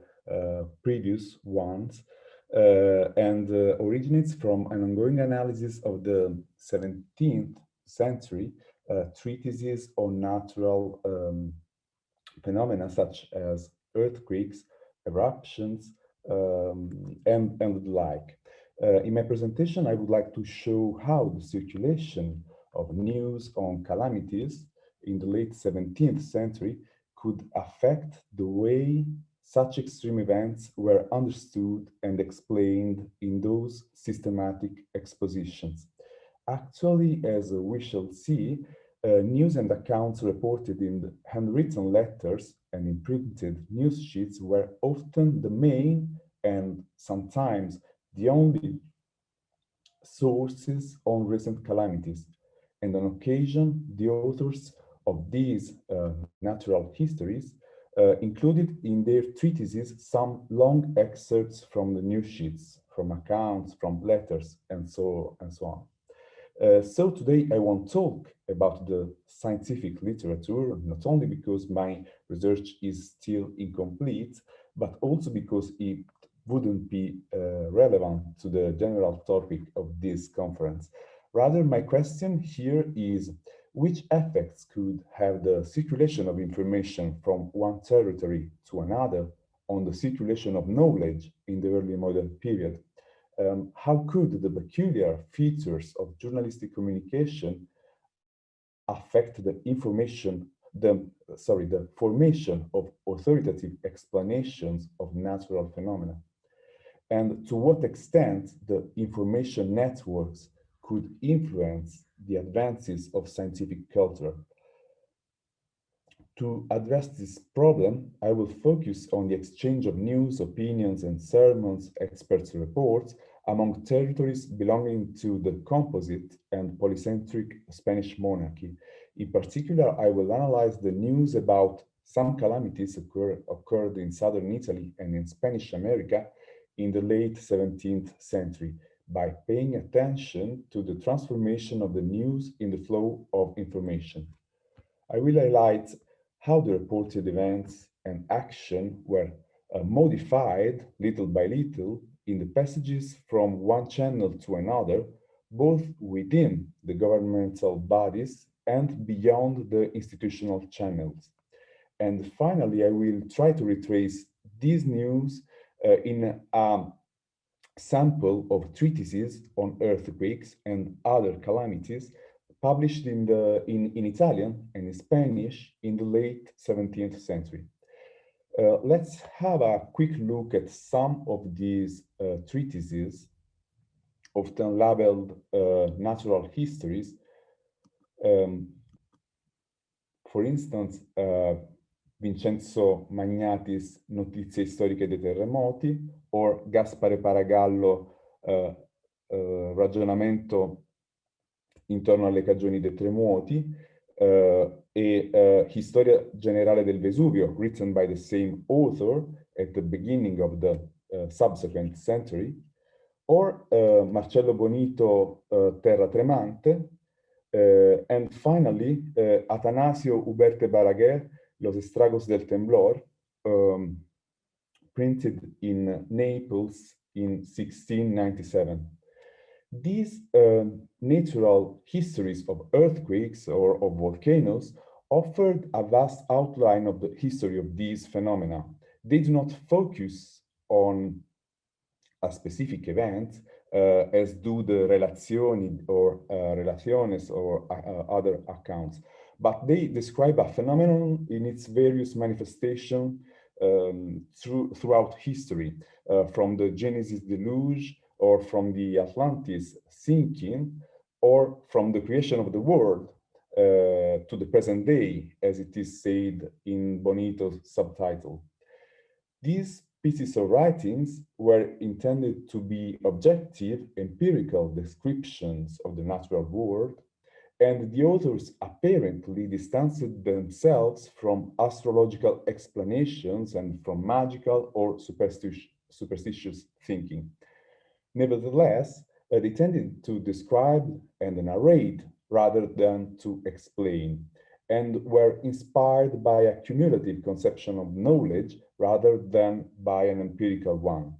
previous ones and originates from an ongoing analysis of the 17th century treatises on natural phenomena such as earthquakes, eruptions, and the like. In my presentation, I would like to show how the circulation of news on calamities in the late 17th century could affect the way such extreme events were understood and explained in those systematic expositions. Actually, as we shall see, news and accounts reported in handwritten letters and in printed news sheets were often the main and sometimes the only sources on recent calamities. And on occasion, the authors of these natural histories included in their treatises some long excerpts from the news sheets, from accounts, from letters, and so on. So today I want to talk about the scientific literature, not only because my research is still incomplete, but also because it wouldn't be relevant to the general topic of this conference. Rather, my question here is, which effects could have the circulation of information from one territory to another on the circulation of knowledge in the early modern period? How could the peculiar features of journalistic communication affect the formation of authoritative explanations of natural phenomena? And to what extent the information networks could influence the advances of scientific culture? To address this problem, I will focus on the exchange of news, opinions, and sermons, experts' reports among territories belonging to the composite and polycentric Spanish monarchy. In particular, I will analyze the news about some calamities occurred in southern Italy and in Spanish America in the late 17th century by paying attention to the transformation of the news in the flow of information. I will highlight how the reported events and action were modified little by little in the passages from one channel to another, both within the governmental bodies and beyond the institutional channels. And finally, I will try to retrace these news in a sample of treatises on earthquakes and other calamities published in Italian and in Spanish in the late 17th century. Let's have a quick look at some of these treatises, often labeled natural histories. For instance, Vincenzo Magnati's Notizie storiche dei terremoti, or Gaspare Paragallo, Ragionamento intorno alle cagioni dei terremoti, e Historia generale del Vesuvio, written by the same author at the beginning of the subsequent century, or Marcello Bonito, Terra Tremante, and finally Atanasio Uberte Balaguer, Los Estragos del Temblor, printed in Naples in 1697. These natural histories of earthquakes or of volcanoes offered a vast outline of the history of these phenomena. They do not focus on a specific event, as do the relazioni or relaciones or other accounts, but they describe a phenomenon in its various manifestations throughout history, from the Genesis deluge, or from the Atlantis sinking, or from the creation of the world to the present day, as it is said in Bonito's subtitle. These pieces of writings were intended to be objective, empirical descriptions of the natural world, and the authors apparently distanced themselves from astrological explanations and from magical or superstitious thinking. Nevertheless, they tended to describe and narrate rather than to explain, and were inspired by a cumulative conception of knowledge rather than by an empirical one.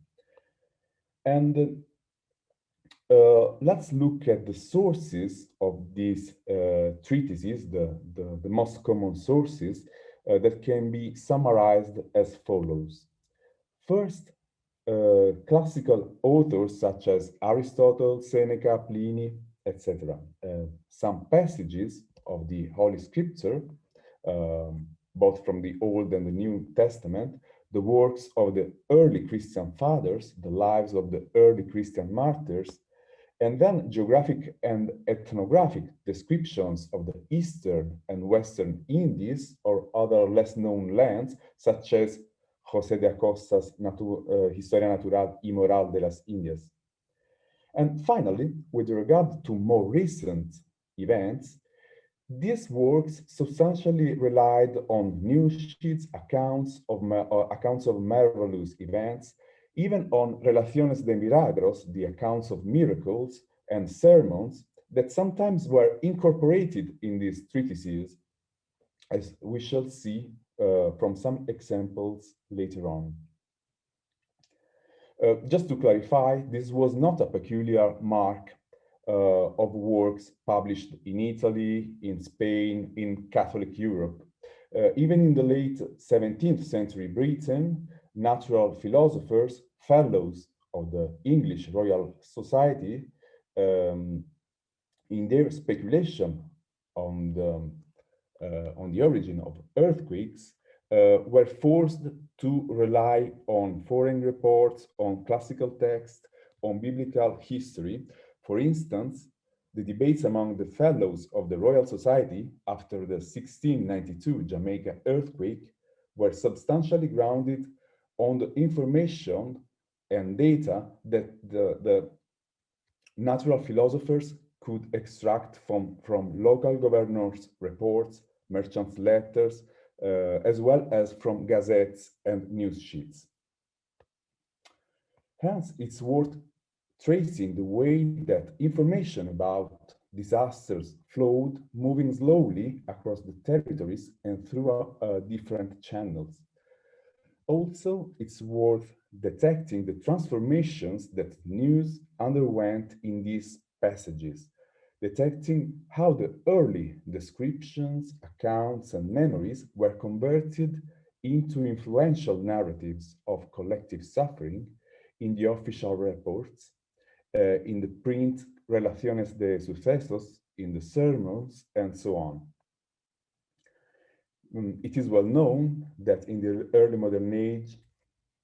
And let's look at the sources of these treatises, the most common sources that can be summarized as follows. First, classical authors such as Aristotle, Seneca, Pliny, etc. Some passages of the Holy Scripture, both from the Old and the New Testament, the works of the early Christian fathers, the lives of the early Christian martyrs, and then geographic and ethnographic descriptions of the Eastern and Western Indies or other less known lands, such as José de Acosta's Historia Natural y Moral de las Indias. And finally, with regard to more recent events, these works substantially relied on news sheets, accounts of marvelous events, even on Relaciones de Milagros, the accounts of miracles, and sermons that sometimes were incorporated in these treatises, as we shall see from some examples later on. Just to clarify, this was not a peculiar mark of works published in Italy, in Spain, in Catholic Europe. Even in the late 17th century Britain, natural philosophers, fellows of the English Royal Society, in their speculation on the origin of earthquakes, were forced to rely on foreign reports, on classical text, on biblical history. For instance, the debates among the fellows of the Royal Society after the 1692 Jamaica earthquake were substantially grounded on the information and data that the natural philosophers could extract from local governors' reports, merchants' letters, as well as from gazettes and news sheets. Hence, it's worth tracing the way that information about disasters flowed, moving slowly across the territories and through different channels. Also, it's worth detecting the transformations that news underwent in these passages, detecting how the early descriptions, accounts, and memories were converted into influential narratives of collective suffering in the official reports, in the print Relaciones de Sucesos, in the sermons, and so on. It is well known that in the early modern age,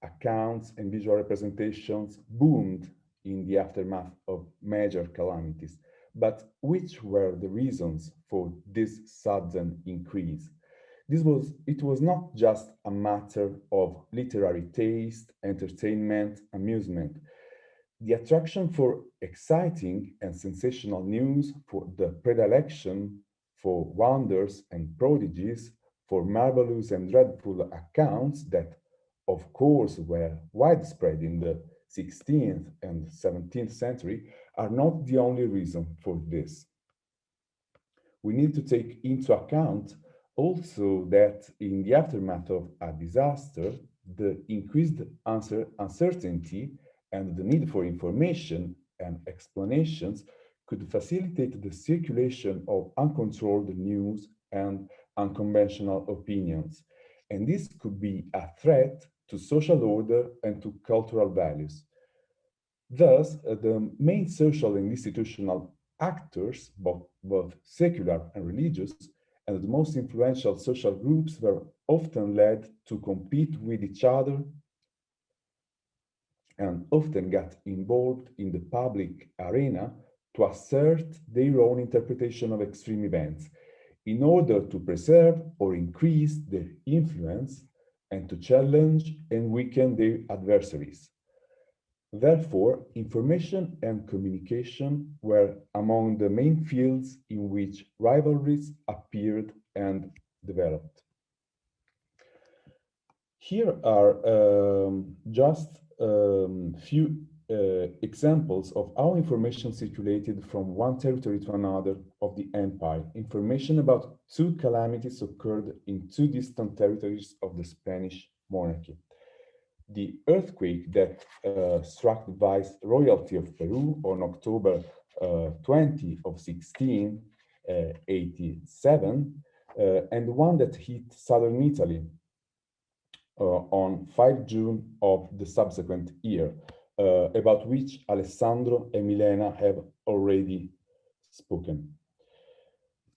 accounts and visual representations boomed in the aftermath of major calamities. But which were the reasons for this sudden increase? It was not just a matter of literary taste, entertainment, amusement. The attraction for exciting and sensational news, for the predilection for wonders and prodigies, for marvelous and dreadful accounts that, of course, were widespread in the 16th and 17th century, are not the only reason for this. We need to take into account also that in the aftermath of a disaster, the increased uncertainty and the need for information and explanations could facilitate the circulation of uncontrolled news and unconventional opinions. And this could be a threat to social order and to cultural values. Thus, the main social and institutional actors, both secular and religious, and the most influential social groups were often led to compete with each other and often got involved in the public arena to assert their own interpretation of extreme events in order to preserve or increase their influence and to challenge and weaken their adversaries. Therefore, information and communication were among the main fields in which rivalries appeared and developed. Here are just few examples of how information circulated from one territory to another of the empire. Information about two calamities occurred in two distant territories of the Spanish monarchy. The earthquake that struck the Viceroyalty of Peru on October 20 of 1687, and the one that hit southern Italy on 5 June of the subsequent year, about which Alessandro and Milena have already spoken.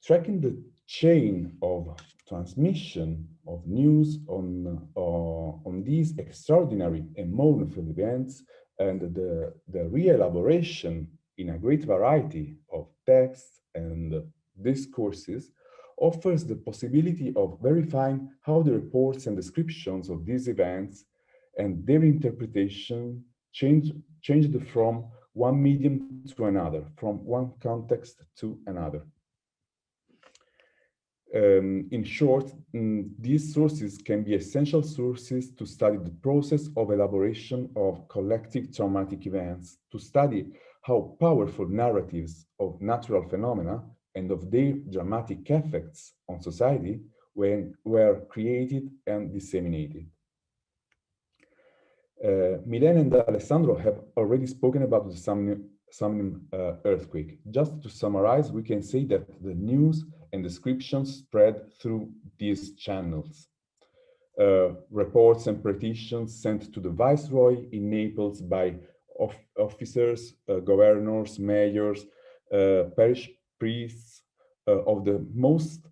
Tracking the chain of transmission of news on these extraordinary and mournful events and the re-elaboration in a great variety of texts and discourses offers the possibility of verifying how the reports and descriptions of these events and their interpretation changed from one medium to another, from one context to another. In short, these sources can be essential sources to study the process of elaboration of collective traumatic events, to study how powerful narratives of natural phenomena and of their dramatic effects on society were created and disseminated. Milena and Alessandro have already spoken about the Somnium earthquake. Just to summarize, we can say that the news and descriptions spread through these channels. Reports and petitions sent to the Viceroy in Naples by officers, governors, mayors, parish priests of the most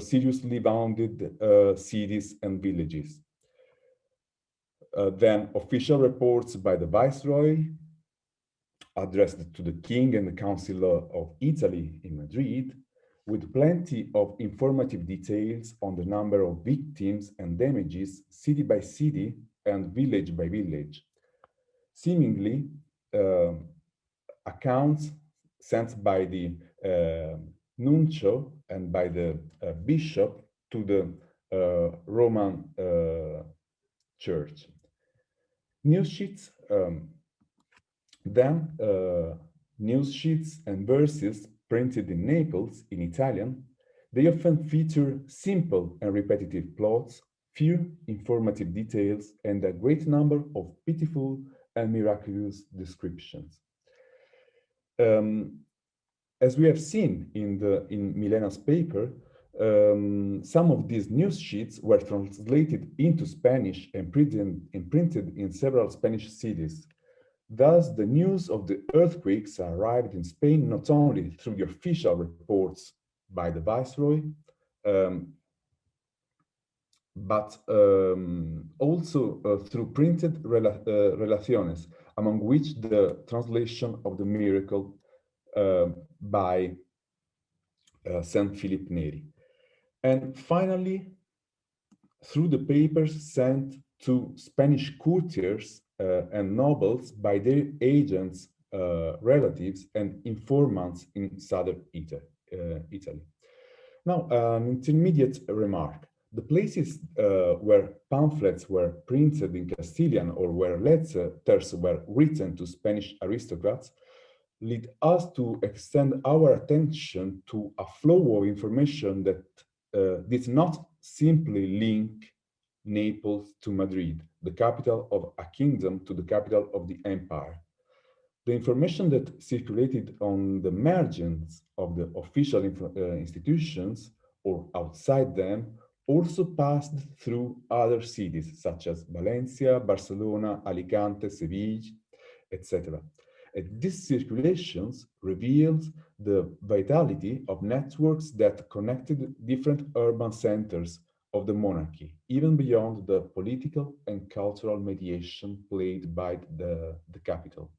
seriously wounded cities and villages. Then official reports by the Viceroy, addressed to the King and the Council of Italy in Madrid, with plenty of informative details on the number of victims and damages city by city and village by village. Seemingly, accounts sent by the nuncio and by the bishop to the Roman church. News sheets, news sheets and verses printed in Naples in Italian, they often feature simple and repetitive plots, few informative details, and a great number of pitiful and miraculous descriptions. As we have seen in Milena's paper, some of these news sheets were translated into Spanish and printed in several Spanish cities. Thus, the news of the earthquakes arrived in Spain not only through the official reports by the Viceroy, but also through printed relaciones, among which the translation of the miracle by Saint Philip Neri. And finally, through the papers sent to Spanish courtiers and nobles by their agents, relatives, and informants in southern Italy. Now, an intermediate remark. The places where pamphlets were printed in Castilian or where letters were written to Spanish aristocrats lead us to extend our attention to a flow of information that did not simply link Naples to Madrid, the capital of a kingdom, to the capital of the empire. The information that circulated on the margins of the official institutions or outside them also passed through other cities such as Valencia, Barcelona, Alicante, Seville, etc. And these circulations revealed the vitality of networks that connected different urban centers of the monarchy, even beyond the political and cultural mediation played by the capital.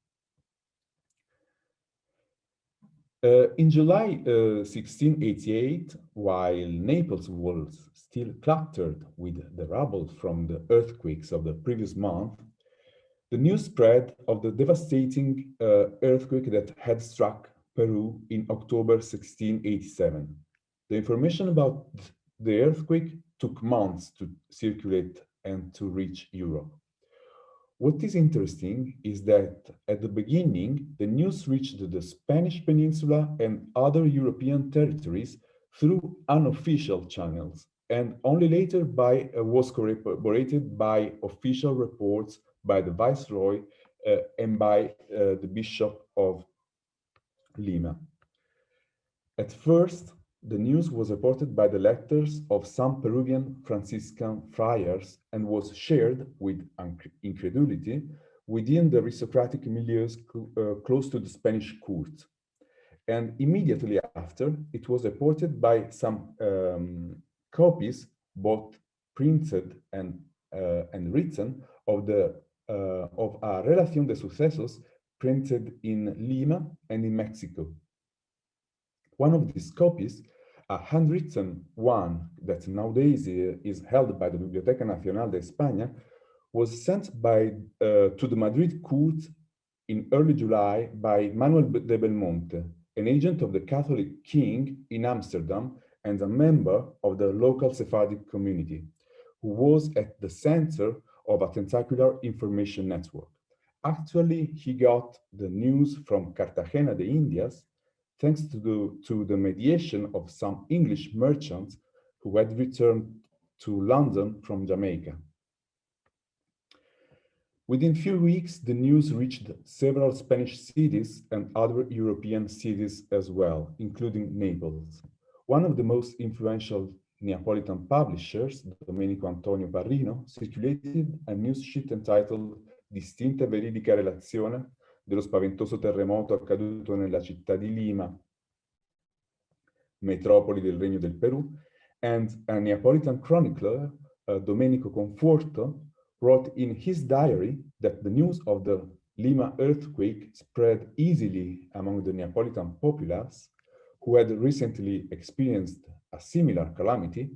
In July 1688, while Naples was still cluttered with the rubble from the earthquakes of the previous month, the news spread of the devastating earthquake that had struck Peru in October 1687. The information about the earthquake took months to circulate and to reach Europe. What is interesting is that at the beginning, the news reached the Spanish peninsula and other European territories through unofficial channels, and only later was corroborated by official reports by the Viceroy and by the Bishop of Lima. At first, the news was reported by the letters of some Peruvian Franciscan friars and was shared with incredulity within the aristocratic milieus close to the Spanish court. And immediately after, it was reported by some copies, both printed and written, of a Relación de Sucesos printed in Lima and in Mexico. One of these copies, a handwritten one that nowadays is held by the Biblioteca Nacional de España, was sent to the Madrid court in early July by Manuel de Belmonte, an agent of the Catholic king in Amsterdam and a member of the local Sephardic community, who was at the center of a tentacular information network. Actually, he got the news from Cartagena de Indias, thanks to the mediation of some English merchants who had returned to London from Jamaica. Within few weeks, the news reached several Spanish cities and other European cities as well, including Naples. One of the most influential Neapolitan publishers, Domenico Antonio Parrino, circulated a news sheet entitled Distinta e veridica relazione dello spaventoso terremoto accaduto nella città di Lima, metropoli del Regno del Perù, and a Neapolitan chronicler, Domenico Conforto, wrote in his diary that the news of the Lima earthquake spread easily among the Neapolitan populace, who had recently experienced a similar calamity,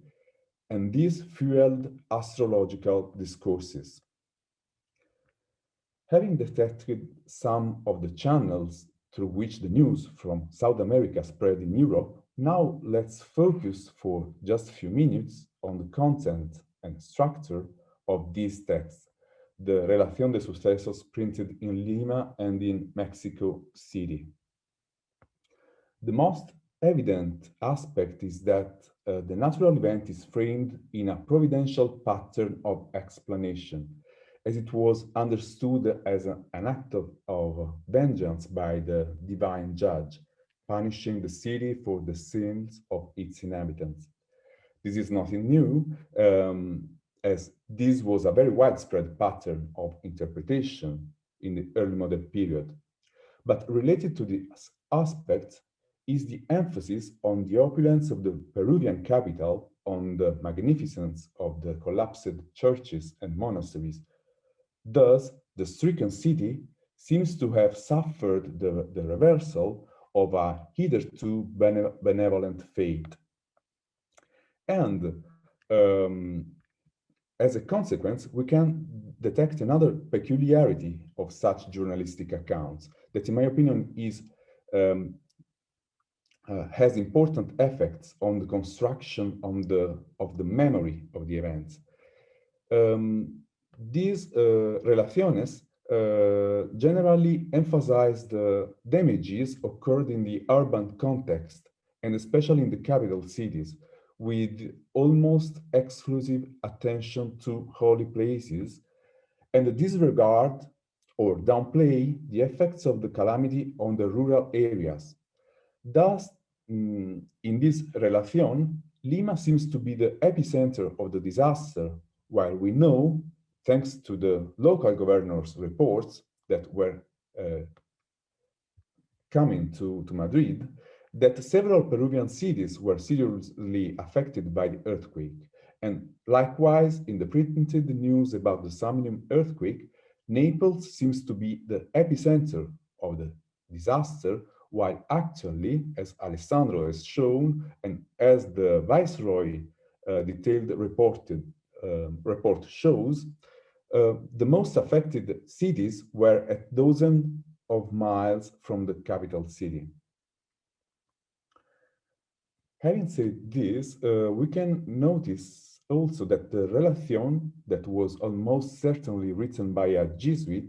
and this fueled astrological discourses. Having detected some of the channels through which the news from South America spread in Europe, now let's focus for just a few minutes on the content and structure of these texts, the Relación de Sucesos printed in Lima and in Mexico City. The most evident aspect is that the natural event is framed in a providential pattern of explanation, as it was understood as an act of vengeance by the divine judge, punishing the city for the sins of its inhabitants. This is nothing new, as this was a very widespread pattern of interpretation in the early modern period. But related to this aspect is the emphasis on the opulence of the Peruvian capital, on the magnificence of the collapsed churches and monasteries. Thus, the stricken city seems to have suffered the reversal of a hitherto benevolent fate. And as a consequence, we can detect another peculiarity of such journalistic accounts that, in my opinion, has important effects on the construction of the memory of the events. These relaciones generally emphasize the damages occurred in the urban context, and especially in the capital cities, with almost exclusive attention to holy places, and the disregard or downplay the effects of the calamity on the rural areas. Thus, in this relación, Lima seems to be the epicenter of the disaster, while we know, thanks to the local governor's reports that were coming to Madrid, that several Peruvian cities were seriously affected by the earthquake. And likewise, in the printed news about the Samnium earthquake, Naples seems to be the epicenter of the disaster, while actually, as Alessandro has shown, and as the Viceroy detailed report shows, the most affected cities were a dozen of miles from the capital city. Having said this, we can notice also that the Relación, that was almost certainly written by a Jesuit,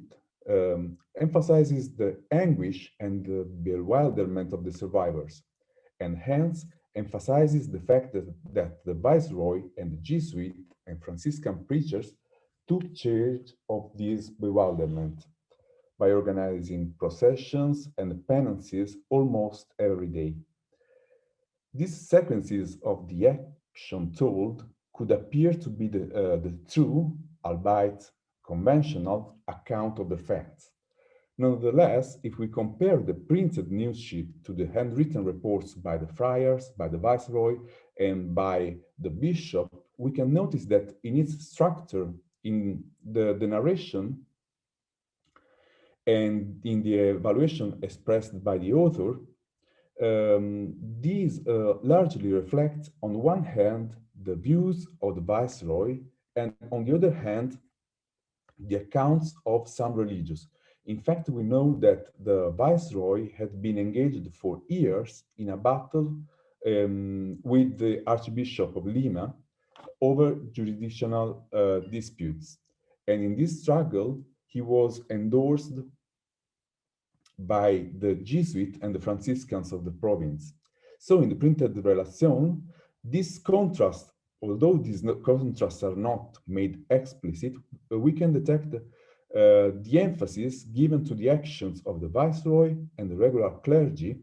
emphasizes the anguish and the bewilderment of the survivors, and hence emphasizes the fact that the Viceroy and the Jesuit and Franciscan preachers took charge of this bewilderment by organizing processions and penances almost every day. These sequences of the action told could appear to be the true, albeit conventional, account of the facts. Nonetheless, if we compare the printed news sheet to the handwritten reports by the friars, by the viceroy, and by the bishop, we can notice that in its structure, in the narration, and in the evaluation expressed by the author, these largely reflect, on one hand, the views of the viceroy, and on the other hand, the accounts of some religious. In fact, we know that the viceroy had been engaged for years in a battle with the Archbishop of Lima over jurisdictional disputes. And in this struggle, he was endorsed by the Jesuit and the Franciscans of the province. So in the printed Relación, this contrast, although these contrasts are not made explicit, we can detect the emphasis given to the actions of the viceroy and the regular clergy,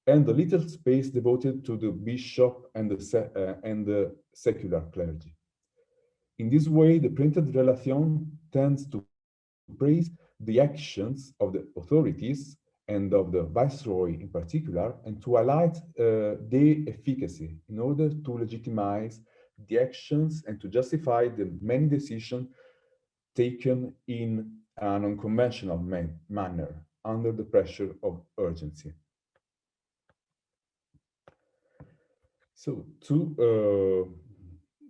and the little space devoted to the bishop and the secular clergy. In this way, the printed Relación tends to praise the actions of the authorities and of the viceroy in particular, and to highlight their efficacy in order to legitimize the actions and to justify the many decisions taken in an unconventional manner under the pressure of urgency. So,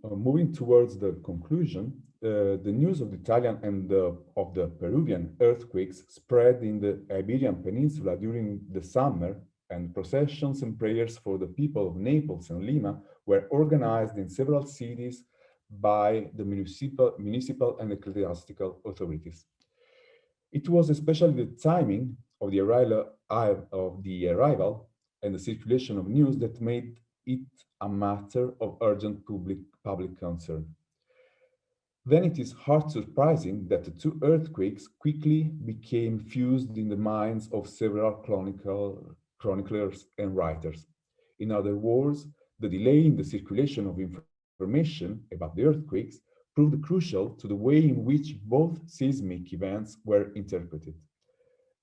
moving towards the conclusion, the news of the Italian and of the Peruvian earthquakes spread in the Iberian Peninsula during the summer, and processions and prayers for the people of Naples and Lima were organized in several cities by the municipal and ecclesiastical authorities. It was especially the timing of the arrival and the circulation of news that made it a matter of urgent public concern. Then it is hard surprising that the two earthquakes quickly became fused in the minds of several chroniclers and writers. In other words, the delay in the circulation of information about the earthquakes proved crucial to the way in which both seismic events were interpreted.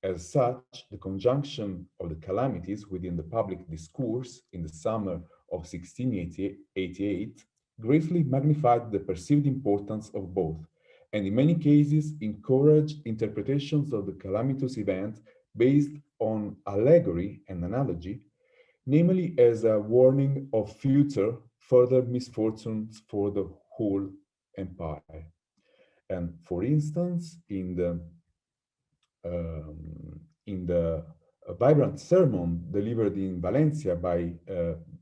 As such, the conjunction of the calamities within the public discourse in the summer of 1688 greatly magnified the perceived importance of both, and in many cases encouraged interpretations of the calamitous event based on allegory and analogy, namely as a warning of future further misfortunes for the whole empire. And for instance, in the vibrant sermon delivered in Valencia by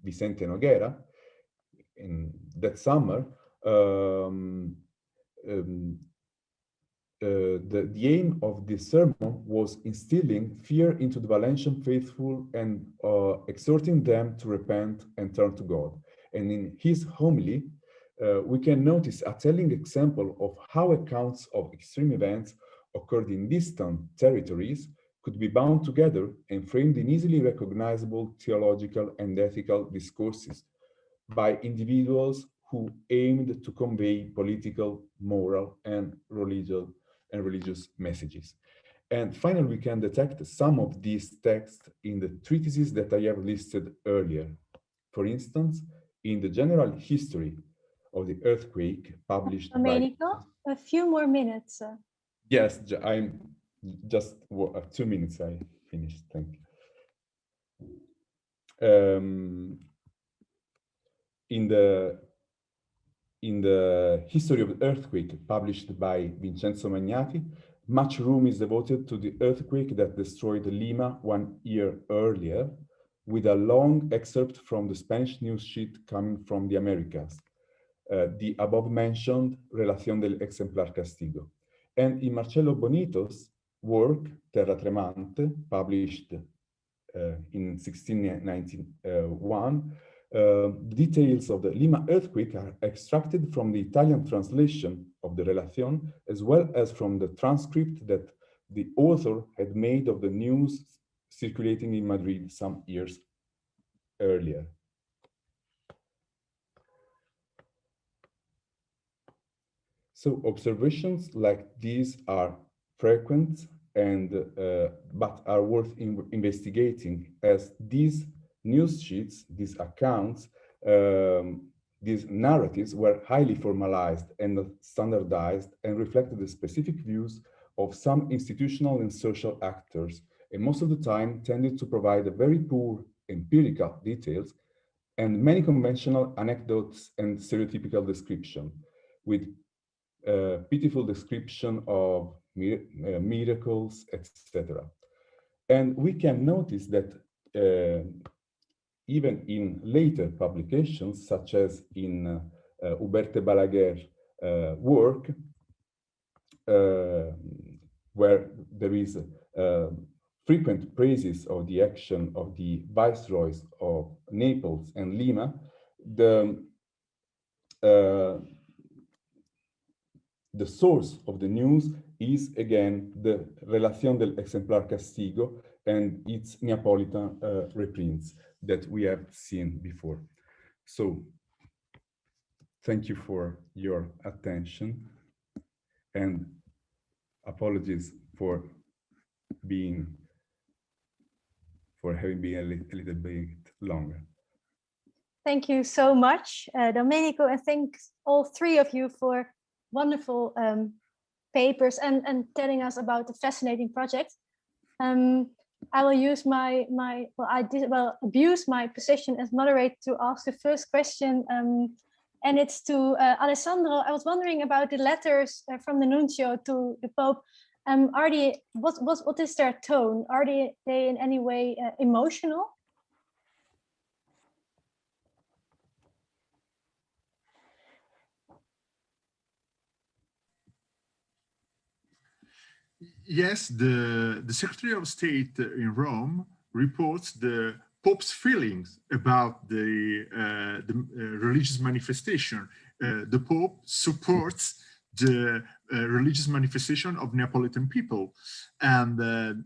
Vicente Noguera in that summer, the aim of this sermon was instilling fear into the Valencian faithful and exhorting them to repent and turn to God. And in his homily, we can notice a telling example of how accounts of extreme events occurred in distant territories could be bound together and framed in easily recognizable theological and ethical discourses by individuals who aimed to convey political, moral, and religious messages. And finally, we can detect some of these texts in the treatises that I have listed earlier. For instance, in the General History of the Earthquake published Domenico, a few more minutes. Yes, I'm just 2 minutes, I finished, thank you. In the History of the Earthquake published by Vincenzo Magnati, much room is devoted to the earthquake that destroyed Lima 1 year earlier, with a long excerpt from the Spanish news sheet coming from the Americas, the above-mentioned Relación del Exemplar Castigo. And in Marcello Bonito's work, Terra Tremante, published in 1691, details of the Lima earthquake are extracted from the Italian translation of the Relación, as well as from the transcript that the author had made of the news circulating in Madrid some years earlier. So observations like these are frequent and but are worth investigating, as these news sheets, these accounts, these narratives were highly formalized and standardized and reflected the specific views of some institutional and social actors, and most of the time tended to provide a very poor empirical details and many conventional anecdotes and stereotypical description, with pitiful description of miracles, etc. And we can notice that even in later publications, such as in Uberte Balaguer's work, where there is frequent praises of the action of the viceroys of Naples and Lima, the source of the news is again the Relación del Exemplar Castigo and its Neapolitan reprints that we have seen before. So, thank you for your attention, and apologies for having been a little bit longer. Thank you so much, Domenico, and thanks all three of you for wonderful papers and telling us about the fascinating project. I will use abuse my position as moderator to ask the first question, and it's to Alessandro. I was wondering about the letters from the nuncio to the Pope. What is their tone? Are they in any way emotional? Yes, the Secretary of State in Rome reports the Pope's feelings about the religious manifestation. The Pope supports the religious manifestation of Neapolitan people, and the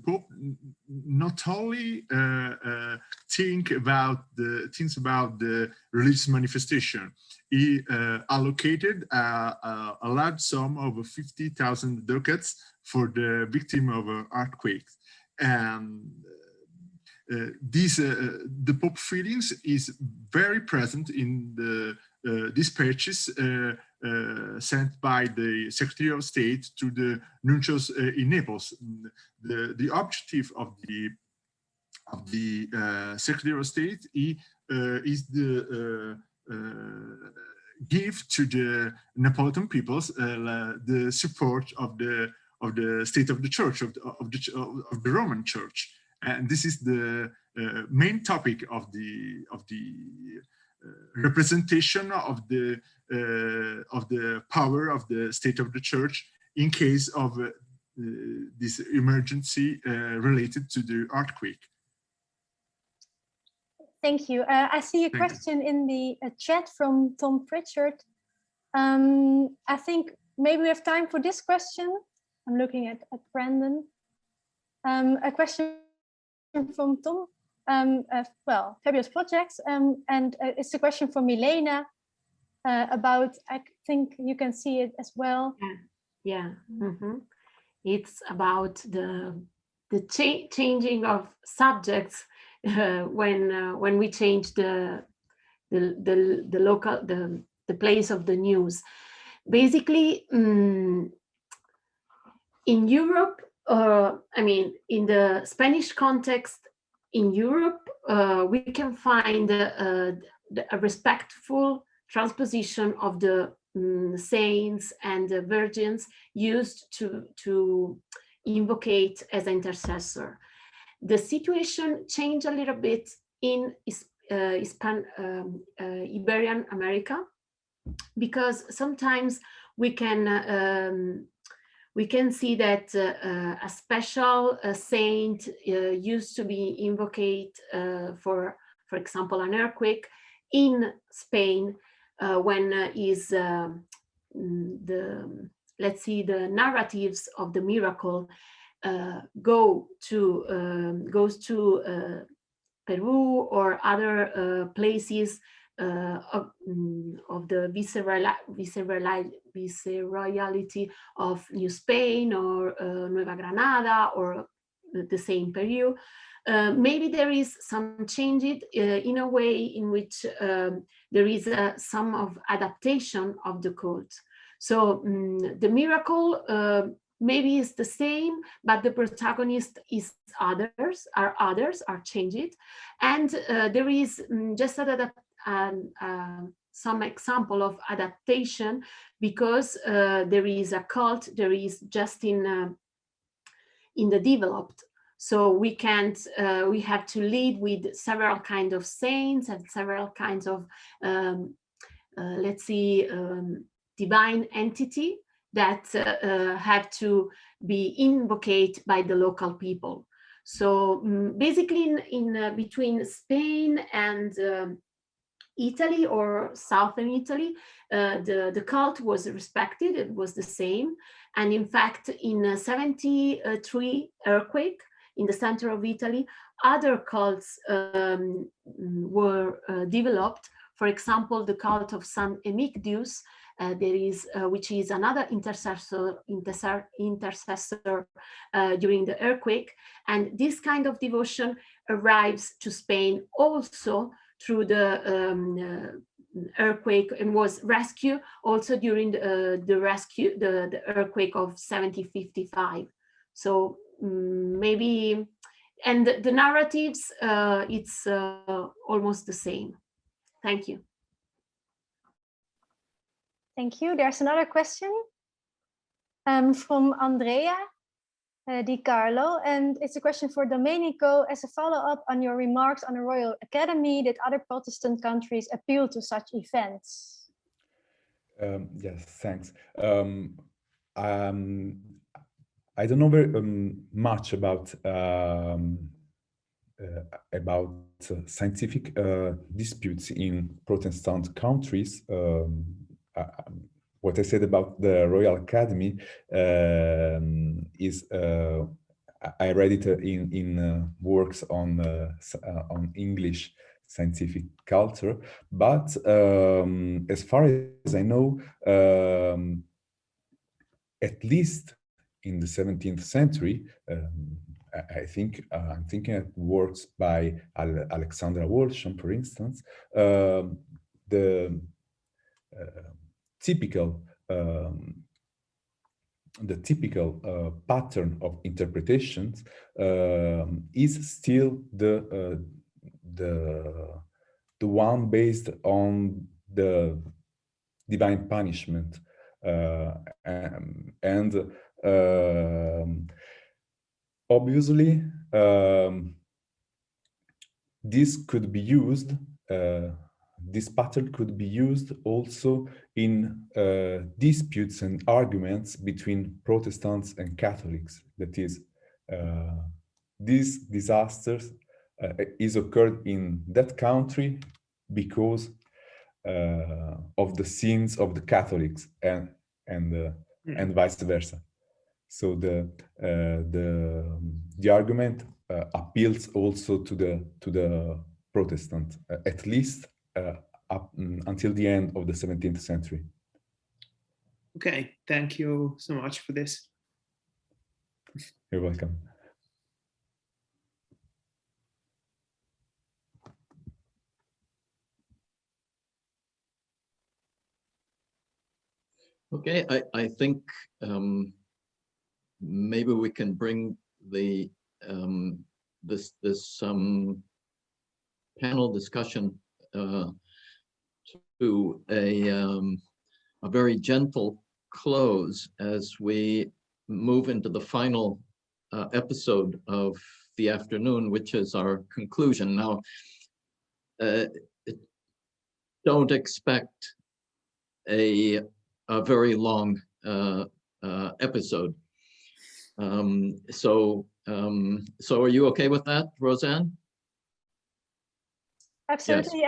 Pope not only thinks about the religious manifestation. He allocated a large sum of 50,000 ducats for the victim of an earthquake, and the Pope feelings is very present in the dispatches sent by the Secretary of State to the nuncios in Naples. The objective of the Secretary of State is the give to the Neapolitan peoples the support of the state of the Church of the Roman Church. And this is the main topic of the representation of the power of the state of the Church in case of this emergency related to the earthquake. Thank you. I see a question in the chat from Tom Pritchard. I think maybe we have time for this question. I'm looking at Brandon. A question from Tom. Fabulous projects. And it's a question from Milena about, I think you can see it as well. Yeah. Mm-hmm. It's about the changing of subjects when we change the local the place of the news. Basically, in Europe, in the Spanish context in Europe, we can find a respectful transposition of the saints and the virgins used to invocate as intercessor. The situation changed a little bit in Iberian America, because sometimes we can see that a special saint used to be invoked for example, an earthquake in Spain when the narratives of the miracle goes to Peru or other places of the viceroyalty of New Spain or Nueva Granada or the same Peru. Maybe there is some change in a way in which there is some of adaptation of the code. So the miracle maybe is the same, but the protagonist is are changed, and there is just some example of adaptation, because there is a cult, there is just in the developed. So we can't. We have to lead with several kinds of saints and several kinds of divine entity that have to be invoked by the local people. So basically, in between Spain and Italy or southern Italy, the cult was respected. It was the same, and in fact, in 73 earthquake in the center of Italy, other cults were developed. For example, the cult of San Emigdius, which is another intercessor during the earthquake, and this kind of devotion arrives to Spain also through the earthquake and was rescued also during the earthquake of 1755. So maybe, and the narratives, it's almost the same. Thank you. Thank you. There's another question from Andrea Di Carlo, and it's a question for Domenico. As a follow-up on your remarks on the Royal Academy, did other Protestant countries appeal to such events? Yes, thanks. I don't know very much about scientific disputes in Protestant countries. What I said about the Royal Academy is I read it in works on English scientific culture, but as far as I know, at least in the 17th century, I think I'm thinking of works by Alexandra Walsham, for instance, the typical pattern of interpretations is still the one based on the divine punishment, and obviously this could be used. This pattern could be used also in disputes and arguments between Protestants and Catholics. That is, these disasters is occurred in that country because of the sins of the Catholics and vice versa. So the argument appeals also to the Protestant, at least up until the end of the 17th century. Okay, thank you so much for this. You're welcome. Okay, I think maybe we can bring the this panel discussion to a very gentle close as we move into the final episode of the afternoon, which is our conclusion. Now, don't expect a very long episode. So are you okay with that, Roseanne? Absolutely.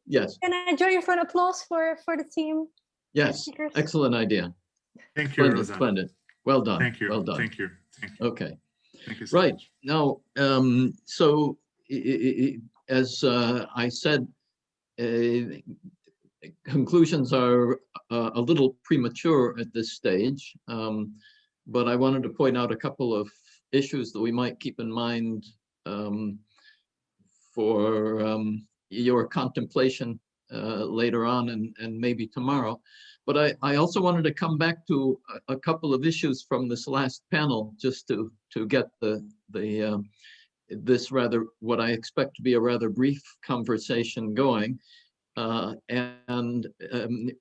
Yes. Can I join you for an applause for the team? Yes. Excellent idea. Thank you, Roseanne. Splendid. Well done. Thank you. Well done. Thank you. Thank you. Okay. Thank you so Right. much. Now, so as I said, conclusions are a little premature at this stage, but I wanted to point out a couple of issues that we might keep in mind for your contemplation later on and maybe tomorrow. But I also wanted to come back to a couple of issues from this last panel, just to get this rather, what I expect to be a rather brief conversation going. And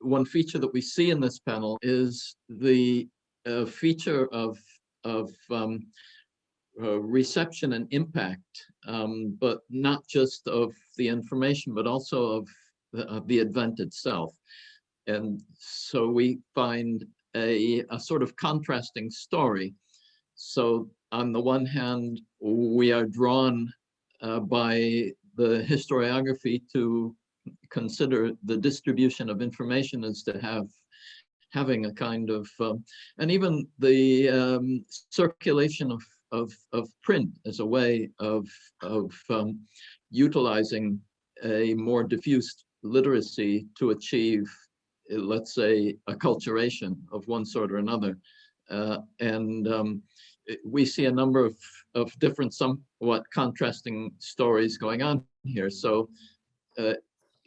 one feature that we see in this panel is the feature of reception and impact, but not just of the information, but also of the event itself. And so we find a sort of contrasting story. So on the one hand, we are drawn by the historiography to consider the distribution of information as to having a kind of, and even the circulation of print as a way of utilizing a more diffused literacy to achieve, let's say, acculturation of one sort or another. We see a number of different, somewhat contrasting stories going on here. So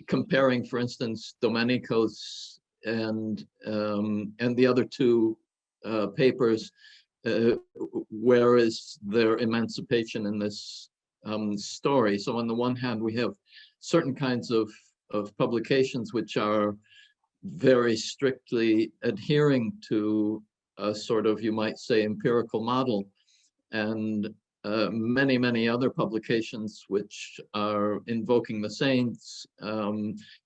comparing, for instance, Domenico's and the other two papers, where is their emancipation in this story? So on the one hand, we have certain kinds of publications which are very strictly adhering to a sort of, you might say, empirical model, and many other publications which are invoking the saints,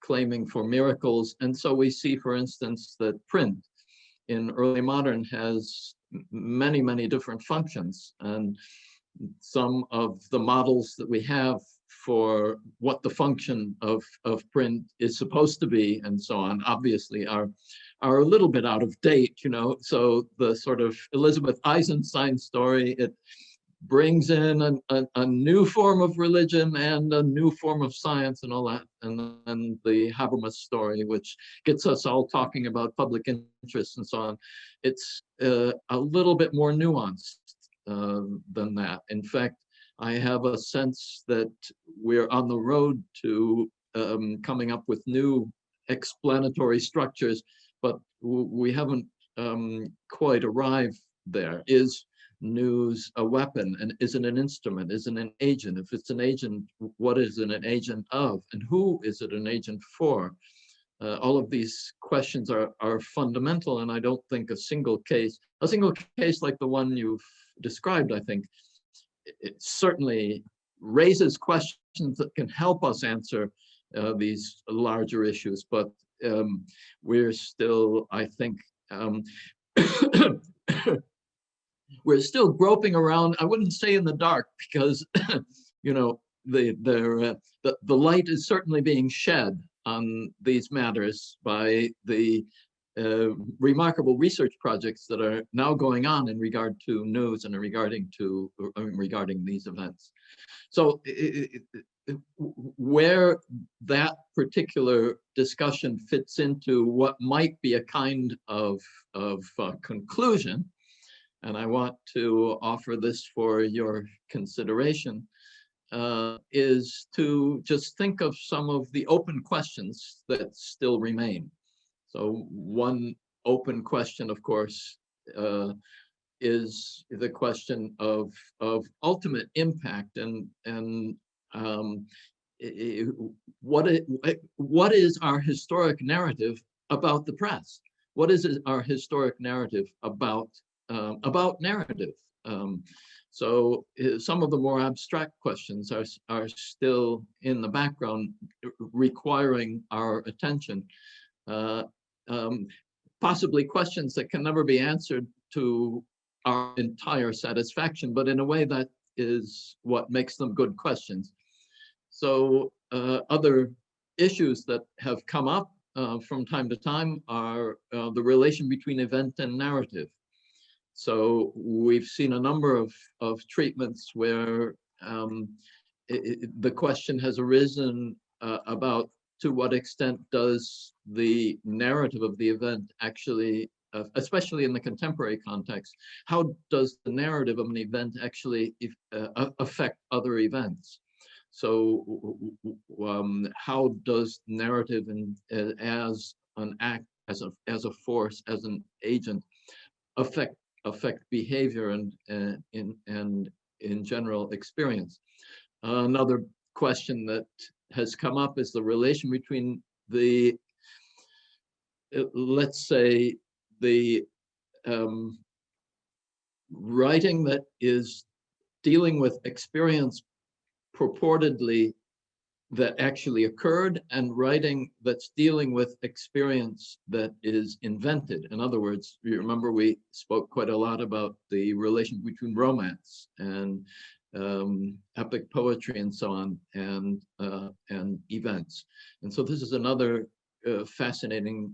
claiming for miracles. And so we see, for instance, that print in early modern has many different functions, and some of the models that we have for what the function of print is supposed to be and so on, obviously are a little bit out of date, you know. So the sort of Elizabeth Eisenstein story, it brings in a new form of religion and a new form of science and all that. And then the Habermas story, which gets us all talking about public interest and so on, it's a little bit more nuanced than that. In fact, I have a sense that we're on the road to coming up with new explanatory structures, but we haven't quite arrived there. Is news a weapon, and is it an instrument? Is it an agent? If it's an agent, what is it an agent of, and who is it an agent for? All of these questions are fundamental, and I don't think a single case like the one you've described, I think, it certainly raises questions that can help us answer these larger issues, but we're still, I think, we're still groping around. I wouldn't say in the dark, because you know, the light is certainly being shed on these matters by the remarkable research projects that are now going on in regard to news and regarding these events. So where that particular discussion fits into what might be a kind of conclusion, and I want to offer this for your consideration, is to just think of some of the open questions that still remain. So one open question, of course, is the question of ultimate impact, and what is our historic narrative about the press? What is our historic narrative about narrative? So some of the more abstract questions are still in the background, requiring our attention. Possibly questions that can never be answered to our entire satisfaction, but in a way that is what makes them good questions. So other issues that have come up from time to time are the relation between event and narrative. So we've seen a number of treatments where the question has arisen about to what extent does the narrative of the event actually, especially in the contemporary context, how does the narrative of an event actually affect other events? So how does narrative as an act, as a force, as an agent, affect behavior and in general experience? Another question that has come up is the relation between the, let's say, the writing that is dealing with experience purportedly that actually occurred, and writing that's dealing with experience that is invented. In other words, you remember we spoke quite a lot about the relation between romance and epic poetry and so on, and events. And so this is another fascinating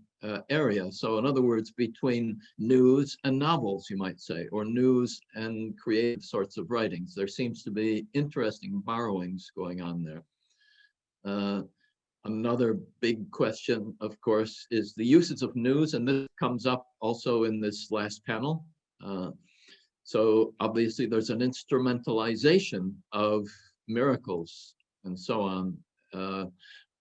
area. So in other words, between news and novels, you might say, or news and creative sorts of writings, there seems to be interesting borrowings going on there. Another big question, of course, is the uses of news, and this comes up also in this last panel. So obviously there's an instrumentalization of miracles and so on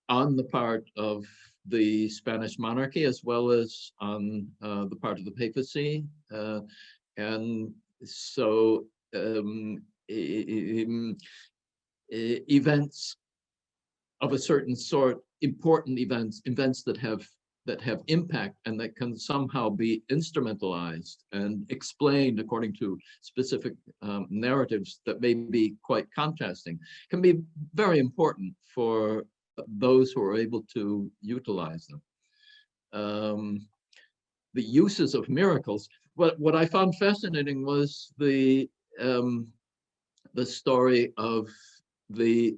on the part of the Spanish monarchy as well as on the part of the papacy. And so events of a certain sort, important events that have impact and that can somehow be instrumentalized and explained according to specific narratives that may be quite contrasting, can be very important for those who are able to utilize them. The uses of miracles. What I found fascinating was the story of the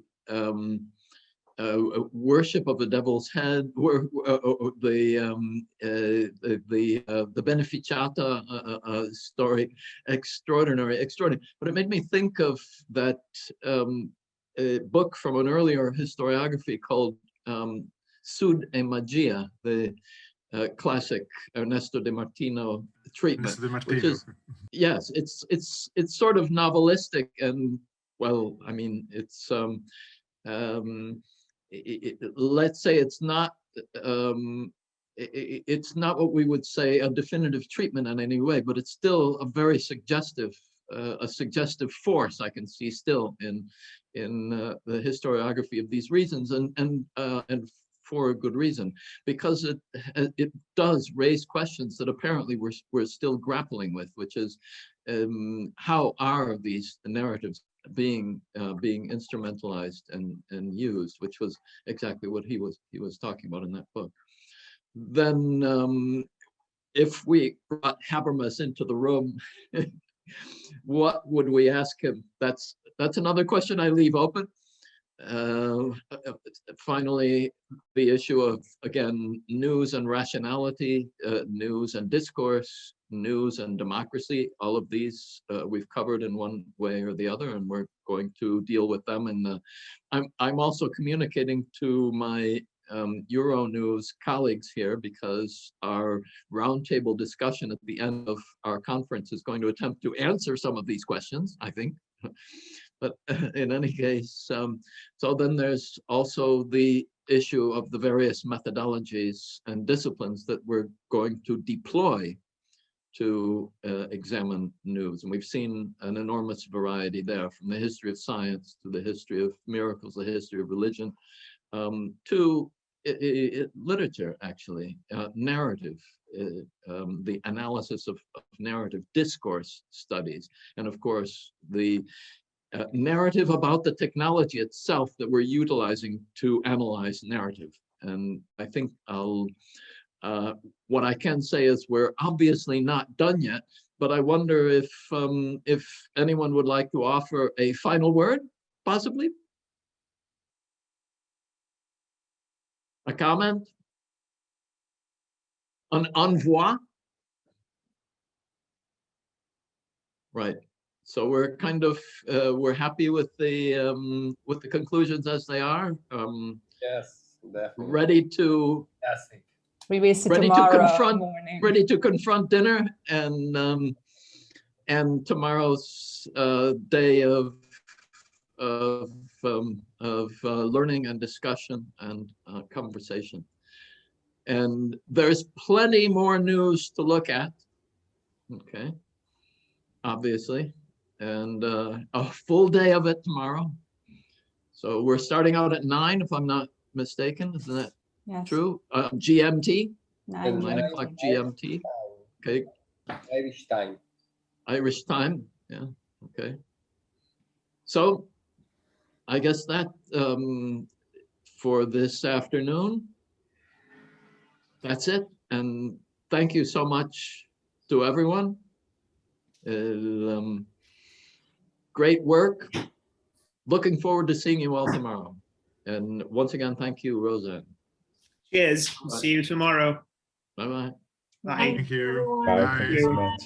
worship of the devil's head, the beneficiata story, extraordinary. But it made me think of that book from an earlier historiography called Sud e Magia, the classic Ernesto de Martino treatment, which is, yes, it's sort of novelistic and, well, I mean, it's let's say it's not what we would say a definitive treatment in any way, but it's still a very suggestive force I can see still in the historiography of these reasons, and for a good reason, because it does raise questions that apparently we're still grappling with, which is how are these narratives being instrumentalized and used, which was exactly what he was talking about in that book. Then if we brought Habermas into the room, what would we ask him? That's another question I leave open. Finally, the issue of, again, news and rationality, news and discourse, news and democracy, all of these we've covered in one way or the other, and we're going to deal with them. And I'm also communicating to my Euronews colleagues here, because our roundtable discussion at the end of our conference is going to attempt to answer some of these questions, I think. But in any case, so then there's also the issue of the various methodologies and disciplines that we're going to deploy to examine news. And we've seen an enormous variety there, from the history of science to the history of miracles, the history of religion, to literature, actually, narrative, the analysis of narrative, discourse studies, and of course, the narrative about the technology itself that we're utilizing to analyze narrative. And I think what I can say is we're obviously not done yet, but I wonder if anyone would like to offer a final word, possibly? A comment? An envoi? Right. So we're kind of we're happy with the conclusions as they are. Yes, definitely. Ready to We will see tomorrow morning. Ready to confront dinner and tomorrow's day of learning and discussion and conversation. And there's plenty more news to look at. Okay, obviously. And a full day of it tomorrow. So we're starting out at 9, if I'm not mistaken. Isn't that true? GMT? 9 o'clock GMT. Okay. Irish time. Irish time, yeah, okay. So I guess that for this afternoon, that's it. And thank you so much to everyone. Great work. Looking forward to seeing you all tomorrow. And once again, thank you, Roseanne. Cheers. See you tomorrow. Bye-bye. Bye. Thank you. Bye. Thank you so much.